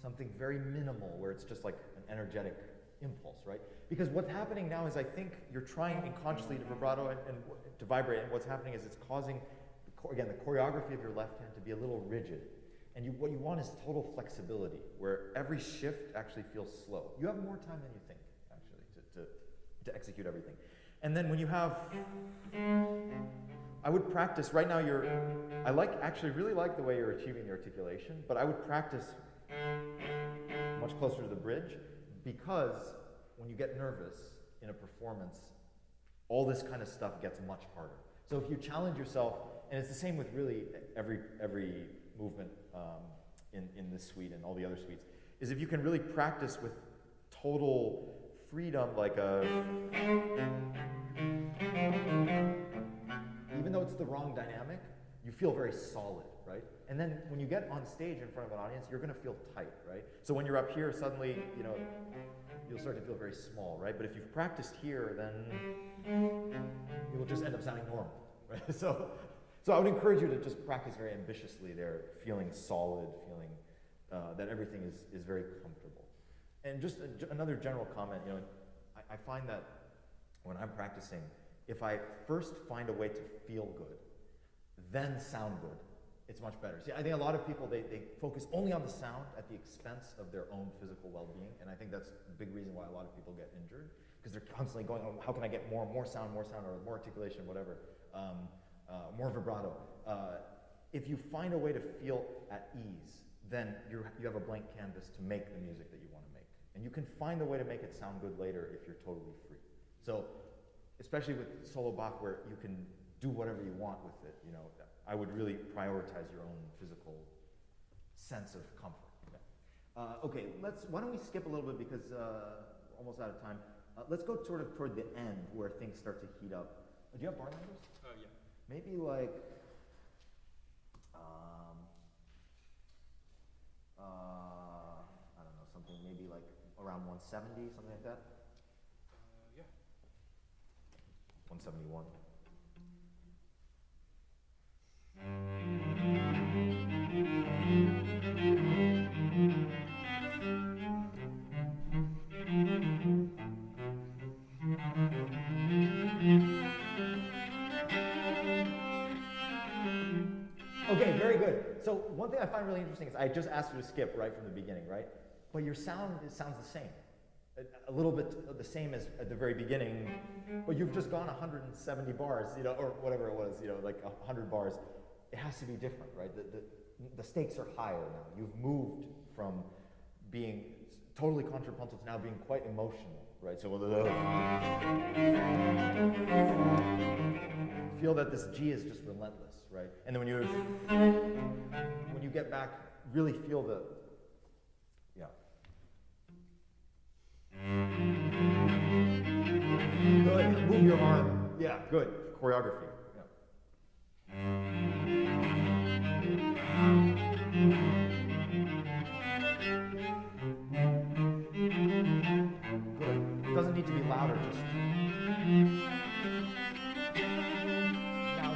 B: something very minimal, where it's just like an energetic impulse, right? Because what's happening now is I think you're trying unconsciously to vibrato and to vibrate, and what's happening is it's causing, again, the choreography of your left hand to be a little rigid. And what you want is total flexibility, where every shift actually feels slow. You have more time than you think, actually, to execute everything. And then when you have, I would practice, right now actually really like the way you're achieving the articulation, but I would practice much closer to the bridge, because when you get nervous in a performance, all this kind of stuff gets much harder. So if you challenge yourself, and it's the same with really every movement in this suite and all the other suites, is if you can really practice with total freedom, even though it's the wrong dynamic, you feel very solid, right? And then when you get on stage in front of an audience, you're going to feel tight, right? So when you're up here, suddenly, you know, you'll start to feel very small, right? But if you've practiced here, then it will just end up sounding normal, right? So I would encourage you to just practice very ambitiously there, feeling solid, feeling that everything is very comfortable. And just another general comment, you know, I find that when I'm practicing, if I first find a way to feel good, then sound good, it's much better. See, I think a lot of people, they focus only on the sound at the expense of their own physical well-being, and I think that's a big reason why a lot of people get injured, because they're constantly going, oh, how can I get more sound, or more articulation, whatever, more vibrato. If you find a way to feel at ease, then you have a blank canvas to make the music that you want to make. And you can find a way to make it sound good later if you're totally free. So, especially with solo Bach, where you can do whatever you want with it, you know, I would really prioritize your own physical sense of comfort. Okay, why don't we skip a little bit, because almost out of time. Let's go sort of toward the end where things start to heat up. Do you have bar numbers?
C: Yeah.
B: Maybe like, I don't know, something maybe like around 170, something like that?
C: Yeah.
B: 171. Okay, very good. So one thing I find really interesting is I just asked you to skip right from the beginning, right? But your sound, it sounds the same. A little bit the same as at the very beginning, but you've just gone 170 bars, you know, or whatever it was, you know, like 100 bars. It has to be different, right? The stakes are higher now. You've moved from being totally contrapuntal to now being quite emotional, right? So feel that this G is just relentless, right? And then when you get back, really feel the, yeah. Good, move your arm. Yeah, good, choreography. Good. Doesn't need to be louder, just. Now.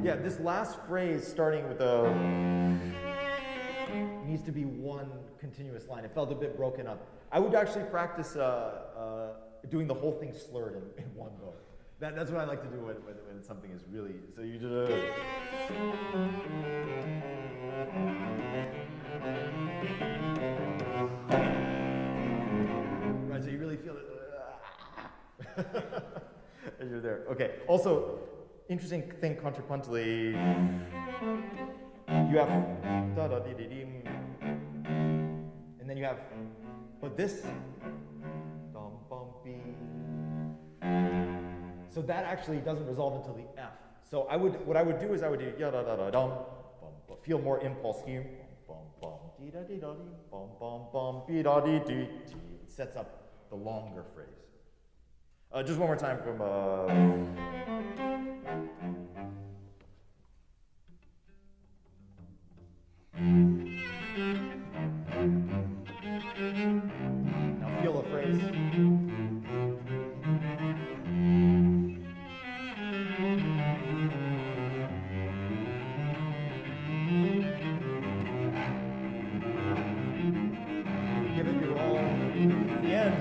B: Yeah, this last phrase, starting with the, needs to be one continuous line. It felt a bit broken up. I would actually practice doing the whole thing slurred in one go. That's what I like to do when something is really, so you just, right, so you really feel it, and you're there. Okay, also, interesting thing contrapuntally, you have da da dee dee dee, and then you have, but this dum bum be. So that actually doesn't resolve until the F. So what I would do is I would do ya da da da dum bum, but feel more impulse here. Bum bum dee da dee da dee bum bum bum be da dee dee dee. It sets up the longer phrase. Just one more time from. Now feel the phrase. Give it your all at the end.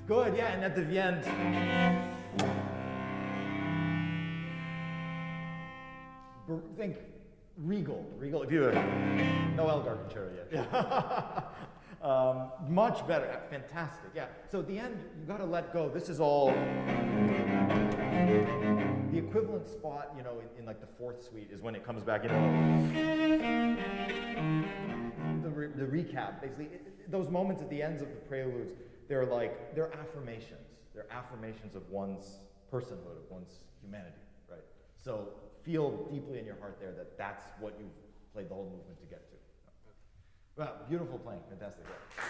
B: Good, yeah, and at the end. Think regal, if you no Elgar concerto yet. Yeah. Much better, fantastic, yeah. So at the end, you gotta let go. This is all the equivalent spot, you know, in like the fourth suite is when it comes back in. The recap, basically, those moments at the ends of the preludes, they're affirmations. They're affirmations of one's personhood, of one's humanity, right? So feel deeply in your heart there that that's what you've played the whole movement to get to. Well, beautiful playing, fantastic. Yeah.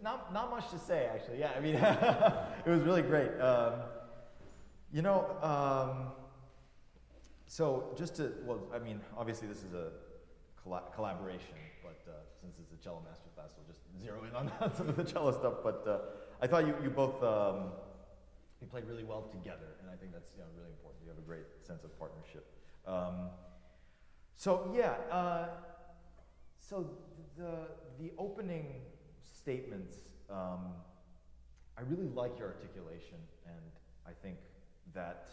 B: Not much to say, actually. Yeah, I mean, it was really great. So just to, well, I mean, obviously this is a collaboration, but since it's a cello masterclass, we'll just zero in on some of the cello stuff. But I thought you both you played really well together, and I think that's really important. You have a great sense of partnership. So the opening statements, I really like your articulation, and I think that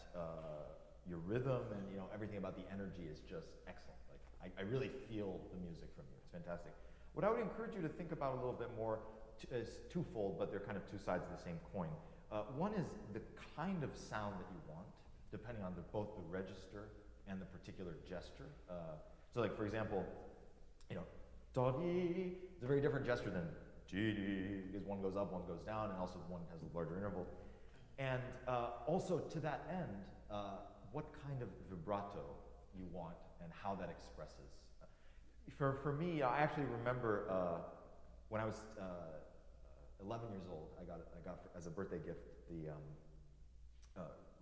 B: your rhythm and everything about the energy is just excellent. Like I really feel the music from you. It's fantastic. What I would encourage you to think about a little bit more is twofold, but they're kind of two sides of the same coin. One is the kind of sound that you want, depending on both the register and the particular gesture. So like, for example, da-dee, it's a very different gesture than dee-dee, because one goes up, one goes down, and also one has a larger interval. And also to that end, what kind of vibrato you want and how that expresses. For me, I actually remember when I was 11 years old, I got as a birthday gift the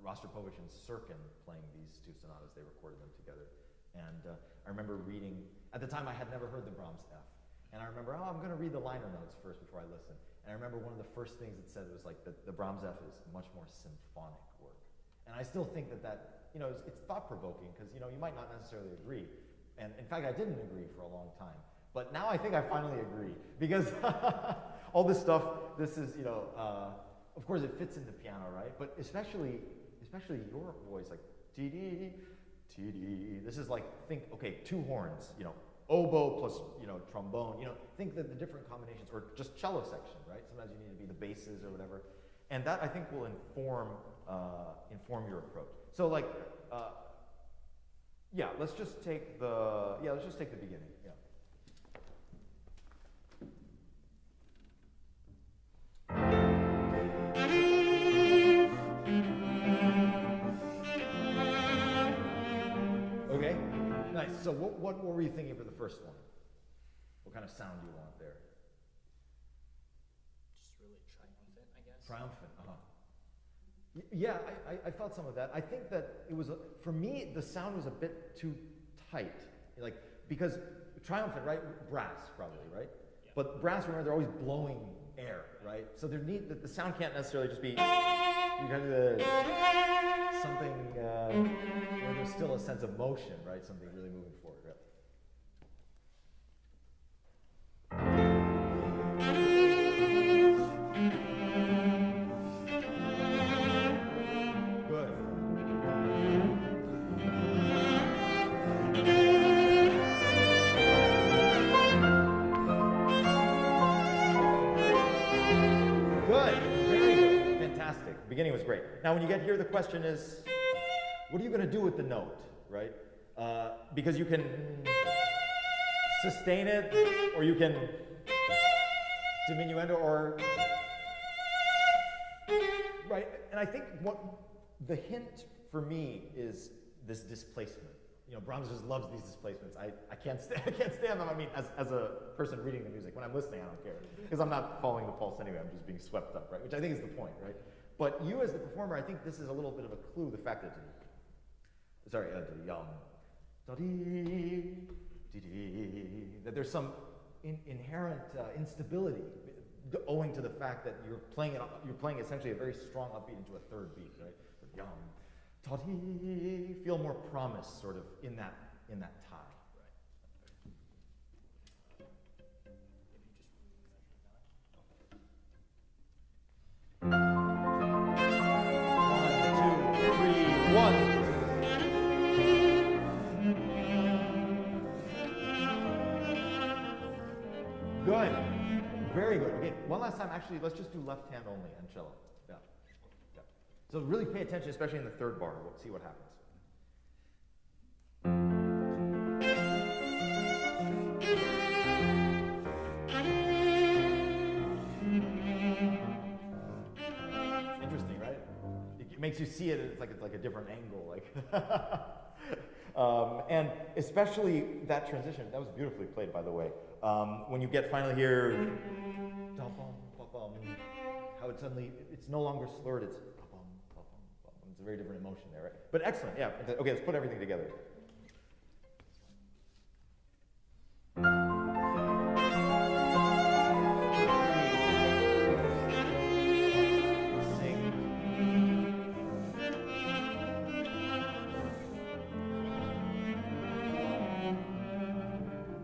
B: Rostropovich and Sirkin playing these two sonatas. They recorded them together. And I remember reading, at the time I had never heard the Brahms F. And I remember, I'm going to read the liner notes first before I listen. And I remember one of the first things it said was like the Brahms F is much more symphonic work. And I still think that it's thought-provoking because, you might not necessarily agree. And in fact, I didn't agree for a long time. But now I think I finally agree because all this stuff, this is, of course it fits into piano, right? But especially your voice, like dee-dee, dee-dee. This is like, okay, two horns, oboe plus, trombone, think that the different combinations, or just cello section, right? Sometimes you need to be the basses or whatever. And that I think will inform your approach. So like, let's just take the beginning. Yeah. Okay, nice. So what were you thinking for the first one? What kind of sound do you want there?
C: Just really triumphant, I guess.
B: Triumphant, Yeah, I felt some of that. I think that it was, for me, the sound was a bit too tight. Like, because triumphant, right? Brass, probably, right? Yeah. But brass, remember, they're always blowing air, right? So the sound can't necessarily just be, you kind of something where there's still a sense of motion, right? Something really moving forward, right? Beginning was great. Now, when you get here, the question is, what are you going to do with the note, right? Because you can sustain it, or you can diminuendo, or right. And I think what the hint for me is this displacement. Brahms just loves these displacements. I can't stand them. I mean, as a person reading the music, when I'm listening, I don't care because I'm not following the pulse anyway. I'm just being swept up, right? Which I think is the point, right? But you as the performer, I think this is a little bit of a clue, the fact that, that there's some inherent instability owing to the fact that you're playing essentially a very strong upbeat into a third beat, right? Feel more promise sort of in that tie. Good. Very good. Okay, one last time, actually, let's just do left hand only and cello. Yeah. So really pay attention, especially in the third bar. We'll see what happens. Interesting, right? It makes you see it, it's like a different angle. Like And especially that transition, that was beautifully played, by the way. When you get finally here, how it suddenly, it's no longer slurred, it's a very different emotion there, right? But excellent, yeah. Okay, let's put everything together.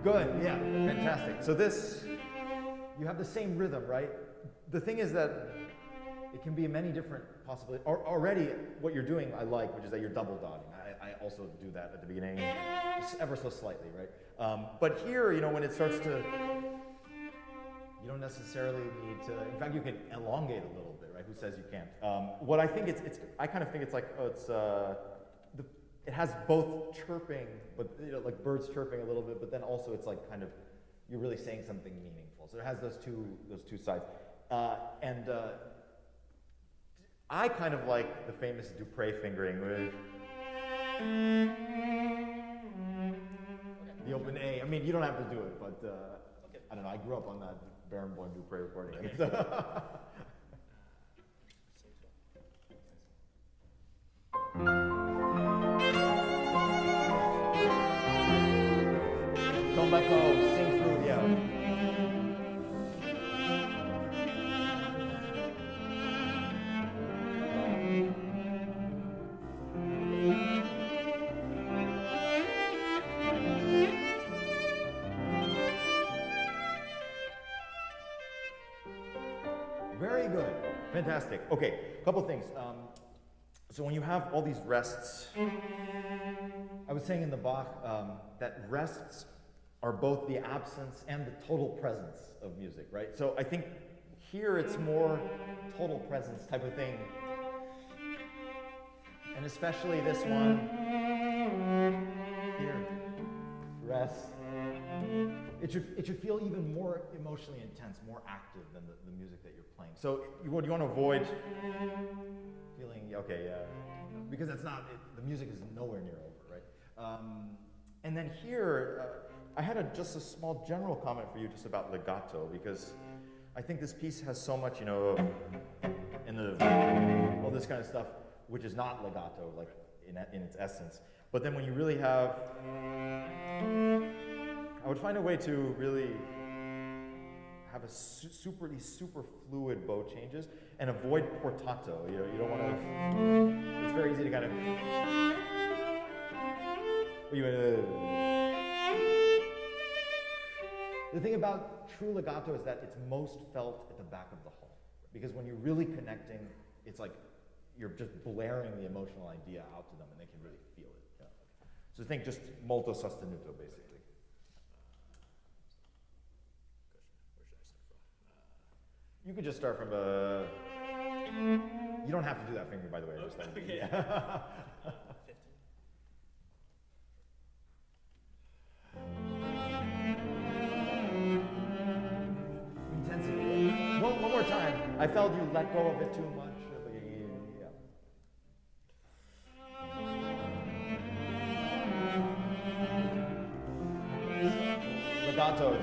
B: Good, yeah, fantastic. So this, you have the same rhythm, right? The thing is that it can be many different possibilities. Already, what you're doing, I like, which is that you're double dotting. I also do that at the beginning, just ever so slightly, right? But here, you know, when it starts to, you don't necessarily need to, in fact, you can elongate a little bit, right? Who says you can't? What I think I kind of think it's like, it has both chirping, but you know, like birds chirping a little bit, but then also it's like kind of, you're really saying something meaningful. So it has those two sides. I kind of like the famous Dupre fingering with the open A. I mean, you don't have to do it, but I don't know, I grew up on that Barenboim Dupre recording. Don't let go, sing through, yeah. Very good, fantastic. Okay, a couple things. So when you have all these rests, I was saying in the Bach that rests are both the absence and the total presence of music, right? So I think here it's more total presence type of thing. And especially this one, here, rest. It should feel even more emotionally intense, more active than the music that you're playing. So what you want to avoid feeling, okay, because that's not, the music is nowhere near over, right? And then here, I had just a small general comment for you just about legato, because I think this piece has so much, you know, all this kind of stuff, which is not legato, like in its essence. But then when you really have, I would find a way to really have a super fluid bow changes and avoid portato. You know, you don't want to. It's very easy to kind of. The thing about true legato is that it's most felt at the back of the hull, because when you're really connecting, it's like you're just blaring the emotional idea out to them, and they can really feel it. Yeah. So think just molto sostenuto, basically. You could just start from a. You don't have to do that finger, by the way. Just okay. Yeah. Intensity. One more time. I felt you let go of it too much. Yeah. Legato.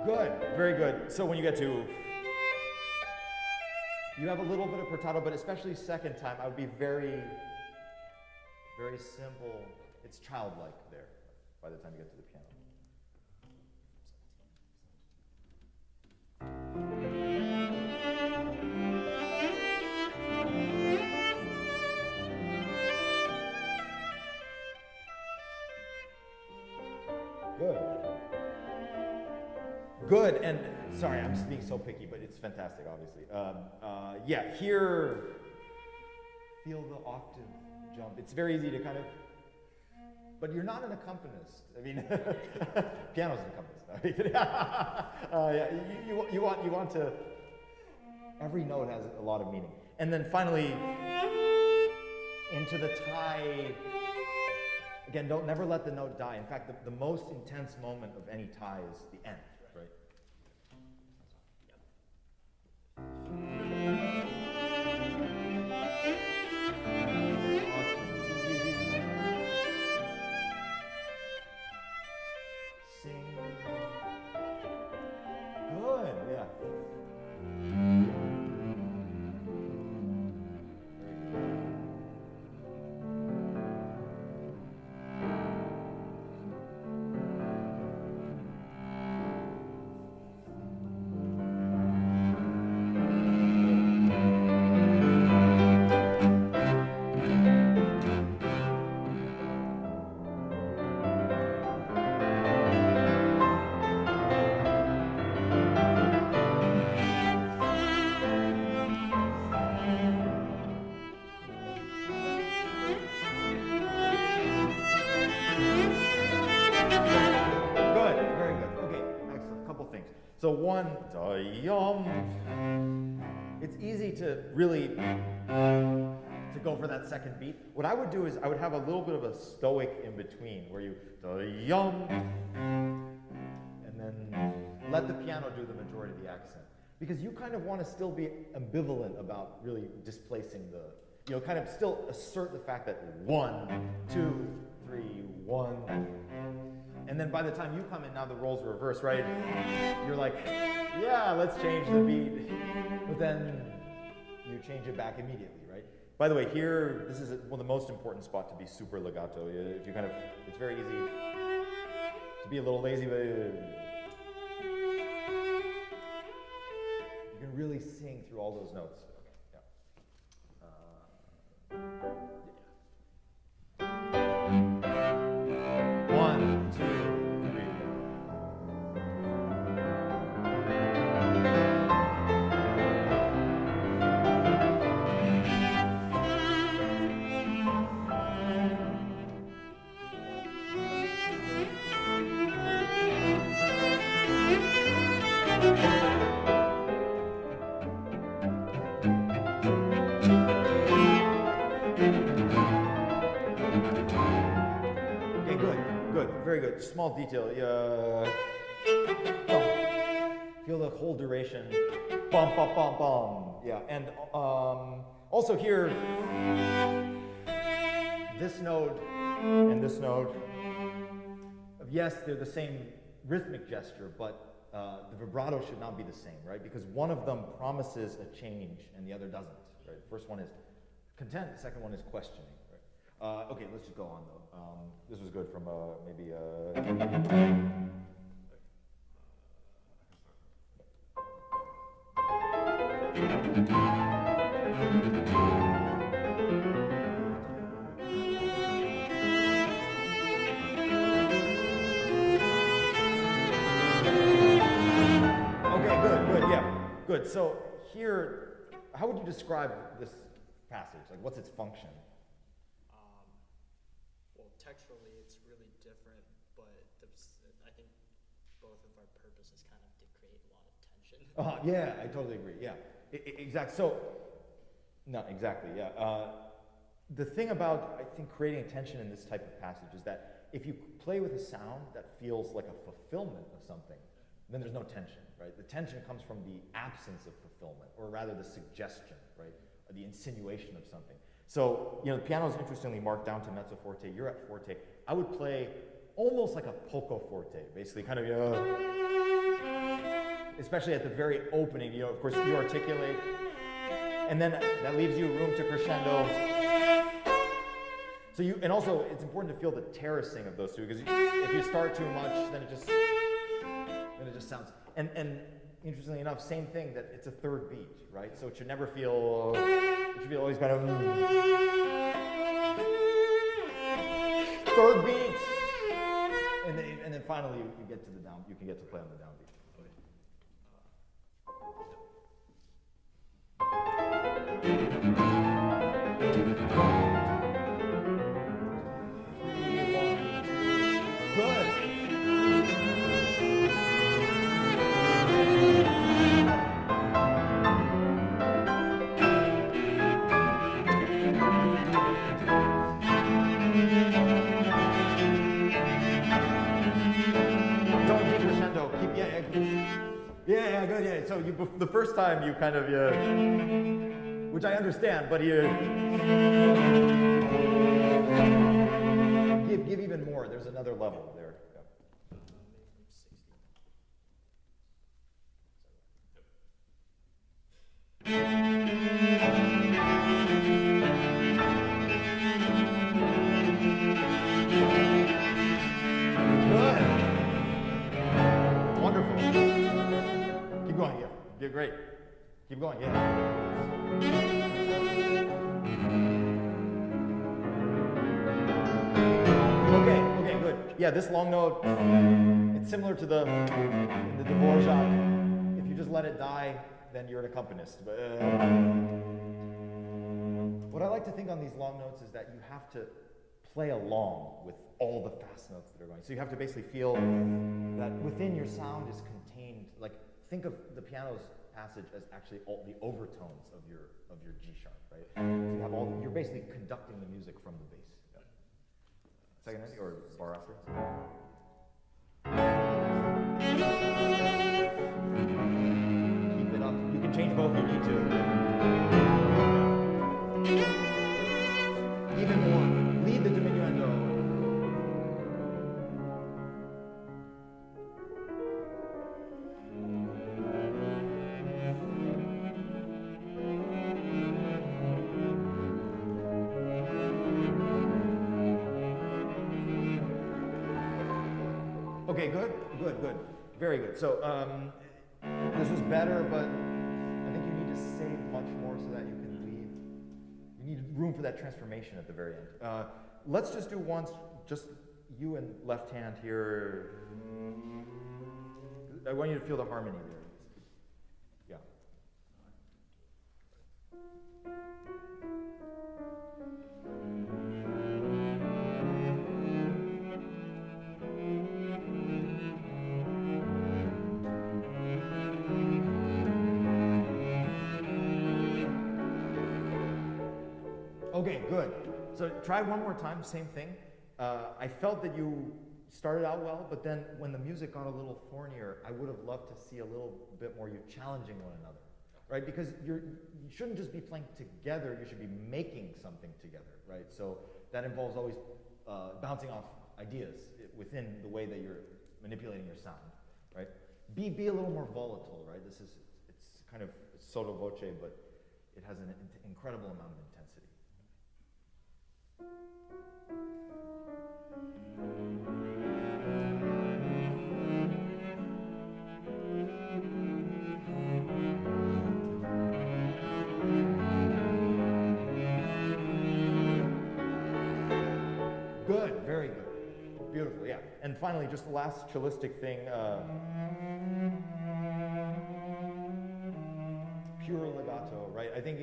B: Good, very good. So when you get to, you have a little bit of portato, but especially second time, I would be very, very simple. It's childlike there by the time you get to the piano. Good, and sorry, I'm just being so picky, but it's fantastic, obviously. Yeah, here, feel the octave jump. It's very easy to kind of, but you're not an accompanist. I mean, piano's an accompanist. Yeah, you want to, every note has a lot of meaning. And then finally, into the tie. Again, never let the note die. In fact, the most intense moment of any tie is the end. Right? So one, da yum. It's easy to really to go for that second beat. What I would do is I would have a little bit of a stoic in between where you da yum, and then let the piano do the majority of the accent. Because you kind of want to still be ambivalent about really displacing the, you know, kind of still assert the fact that 1, 2, 3, 1. And then by the time you come in, now the roles are reversed, right? You're like, yeah, let's change the beat. But then you change it back immediately, right? By the way, here, this is one of the most important spots to be super legato. If you kind of, it's very easy to be a little lazy, but you can really sing through all those notes. Okay, yeah. 1, 2, 3. Very good. Small detail. Feel the whole duration. Bum, bum, bum, bum. Yeah. And also here, this note and this note, yes, they're the same rhythmic gesture, but the vibrato should not be the same, right? Because one of them promises a change and the other doesn't, right? The first one is content, the second one is questioning. Okay, let's just go on though. This was good from maybe. Okay, good, yeah, good. So here, how would you describe this passage? Like, what's its function?
C: Texturally, it's really different, but I think both of our purposes kind of to create a lot of tension.
B: Yeah, I totally agree. Yeah, exactly. So, no, exactly. Yeah. The thing about, I think, creating tension in this type of passage is that if you play with a sound that feels like a fulfillment of something, then there's no tension, right? The tension comes from the absence of fulfillment, or rather the suggestion, right? Or the insinuation of something. So, you know, the piano is interestingly marked down to mezzo forte. You're at forte. I would play almost like a poco forte, basically, kind of, especially at the very opening. You know, of course, you articulate, and then that leaves you room to crescendo. So and also, it's important to feel the terracing of those two, because if you start too much, then it just sounds. And interestingly enough, same thing, that it's a third beat, right? So it should never feel. It should be always kind of third beat, and then finally you get to the down. You can get to play on the downbeat. Good. Yeah, good, yeah. So the first time you kind of, which I understand, but you give even more. There's another level there. Good. Wonderful. Keep going, yeah. You're great. Keep going, yeah. Okay, good. Yeah, this long note, it's similar to in the Dvorak. If you just let it die, then you're an accompanist. But what I like to think on these long notes is that you have to play along with all the fast notes that are going. So you have to basically feel that within your sound is contained, like think of the piano's passage as actually all the overtones of your G sharp, right? So you have you're basically conducting the music from the bass. Yeah. Second ending or bar after? Keep it up. You can change both if you need to. Even more. Lead the diminuendo. Okay, good. Very good. So this was better, but I think you need to save much more so that you can leave. You need room for that transformation at the very end. Let's just do once, just you and left hand here. I want you to feel the harmony there. Yeah. Okay, good. So try one more time, same thing. I felt that you started out well, but then when the music got a little thornier, I would have loved to see a little bit more you challenging one another, right? Because you shouldn't just be playing together, you should be making something together, right? So that involves always bouncing off ideas within the way that you're manipulating your sound, right? Be a little more volatile, right? It's kind of sotto voce, but it has an incredible amount of intensity. Good, very good. Beautiful, yeah. And finally, just the last cellistic thing, pure legato, right? I think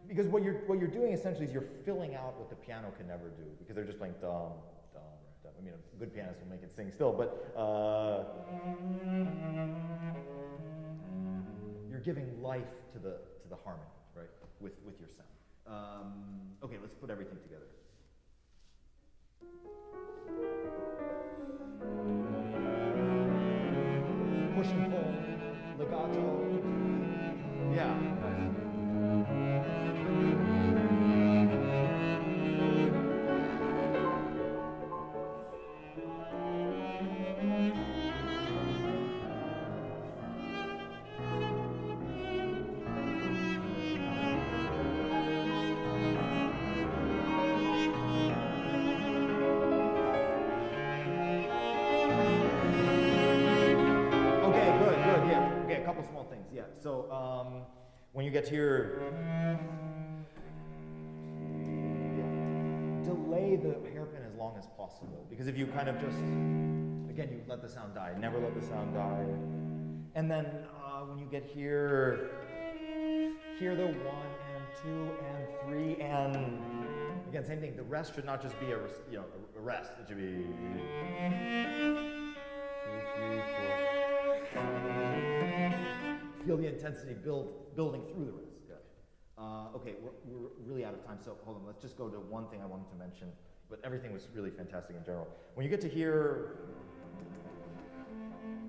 B: because what you're doing essentially is you're filling out what the piano can never do, because they're just playing dum, dum, dum. I mean, a good pianist will make it sing still, but you're giving life to the harmony, right? With your sound. Okay, let's put everything together. Push and pull, legato. Yeah. Small things, yeah. So when you get to your delay the hairpin as long as possible, because if you kind of just, again, you let the sound die. Never let the sound die. And then when you get here, hear the 1 and 2 and 3 and again, same thing. The rest should not just be a rest. It should be 2, 3, 4. Feel the intensity building through the rest. Yeah. Okay, we're really out of time, so hold on. Let's just go to one thing I wanted to mention, but everything was really fantastic in general. When you get to here,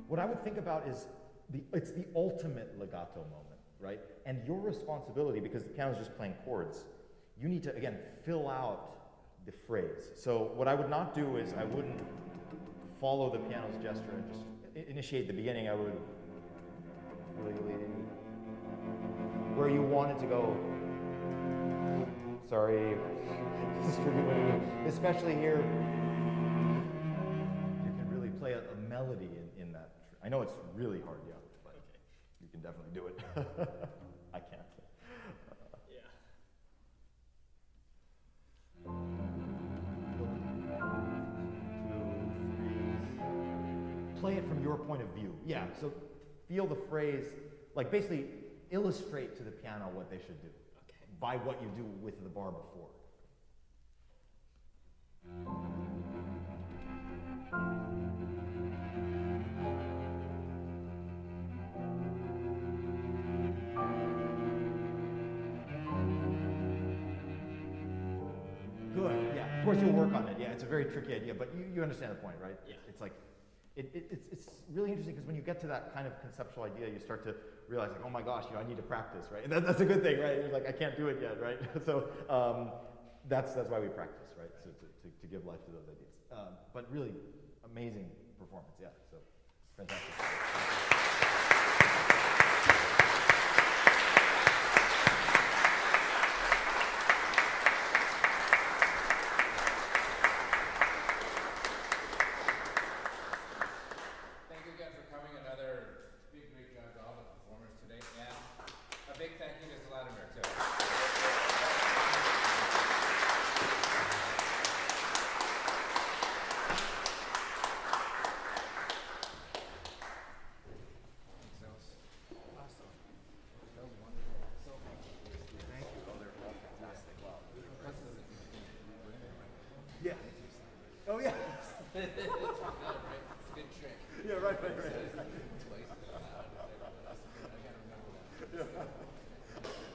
B: what I would think about is it's the ultimate legato moment, right? And your responsibility, because the piano is just playing chords, you need to, again, fill out the phrase. So what I would not do is I wouldn't follow the piano's gesture and just initiate the beginning. I would where you want it to go. Sorry, especially here, you can really play a melody in that. I know it's really hard, yeah, but okay. You can definitely do it. I can't.
C: Yeah.
B: Play it from your point of view. Yeah, so feel the phrase, like basically illustrate to the piano what they should do by what you do with the bar before. course you'll work on it. Yeah, it's a very tricky idea, but you understand the point, right?
C: Yeah.
B: It's like, it's really interesting because when you get to that kind of conceptual idea, you start to realize like, oh my gosh, I need to practice, right? And that's a good thing, right? You're like, I can't do it yet, right? So that's why we practice, right? So to give life to those ideas. But really amazing performance, yeah. So fantastic.
A: A big thank you to Zlatomir, too.
B: Yeah. Oh, yeah.
A: It's a good trick.
B: Yeah, right.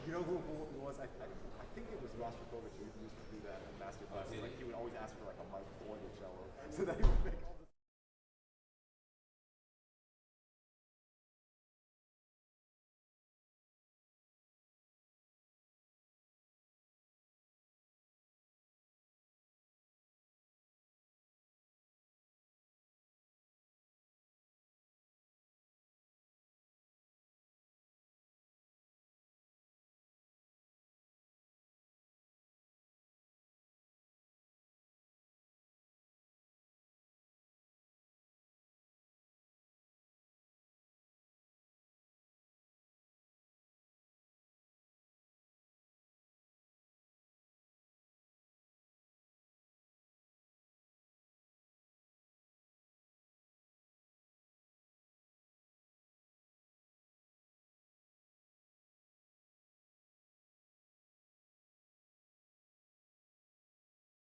B: You know who was? I think it was Ross Rokovich who used to do that.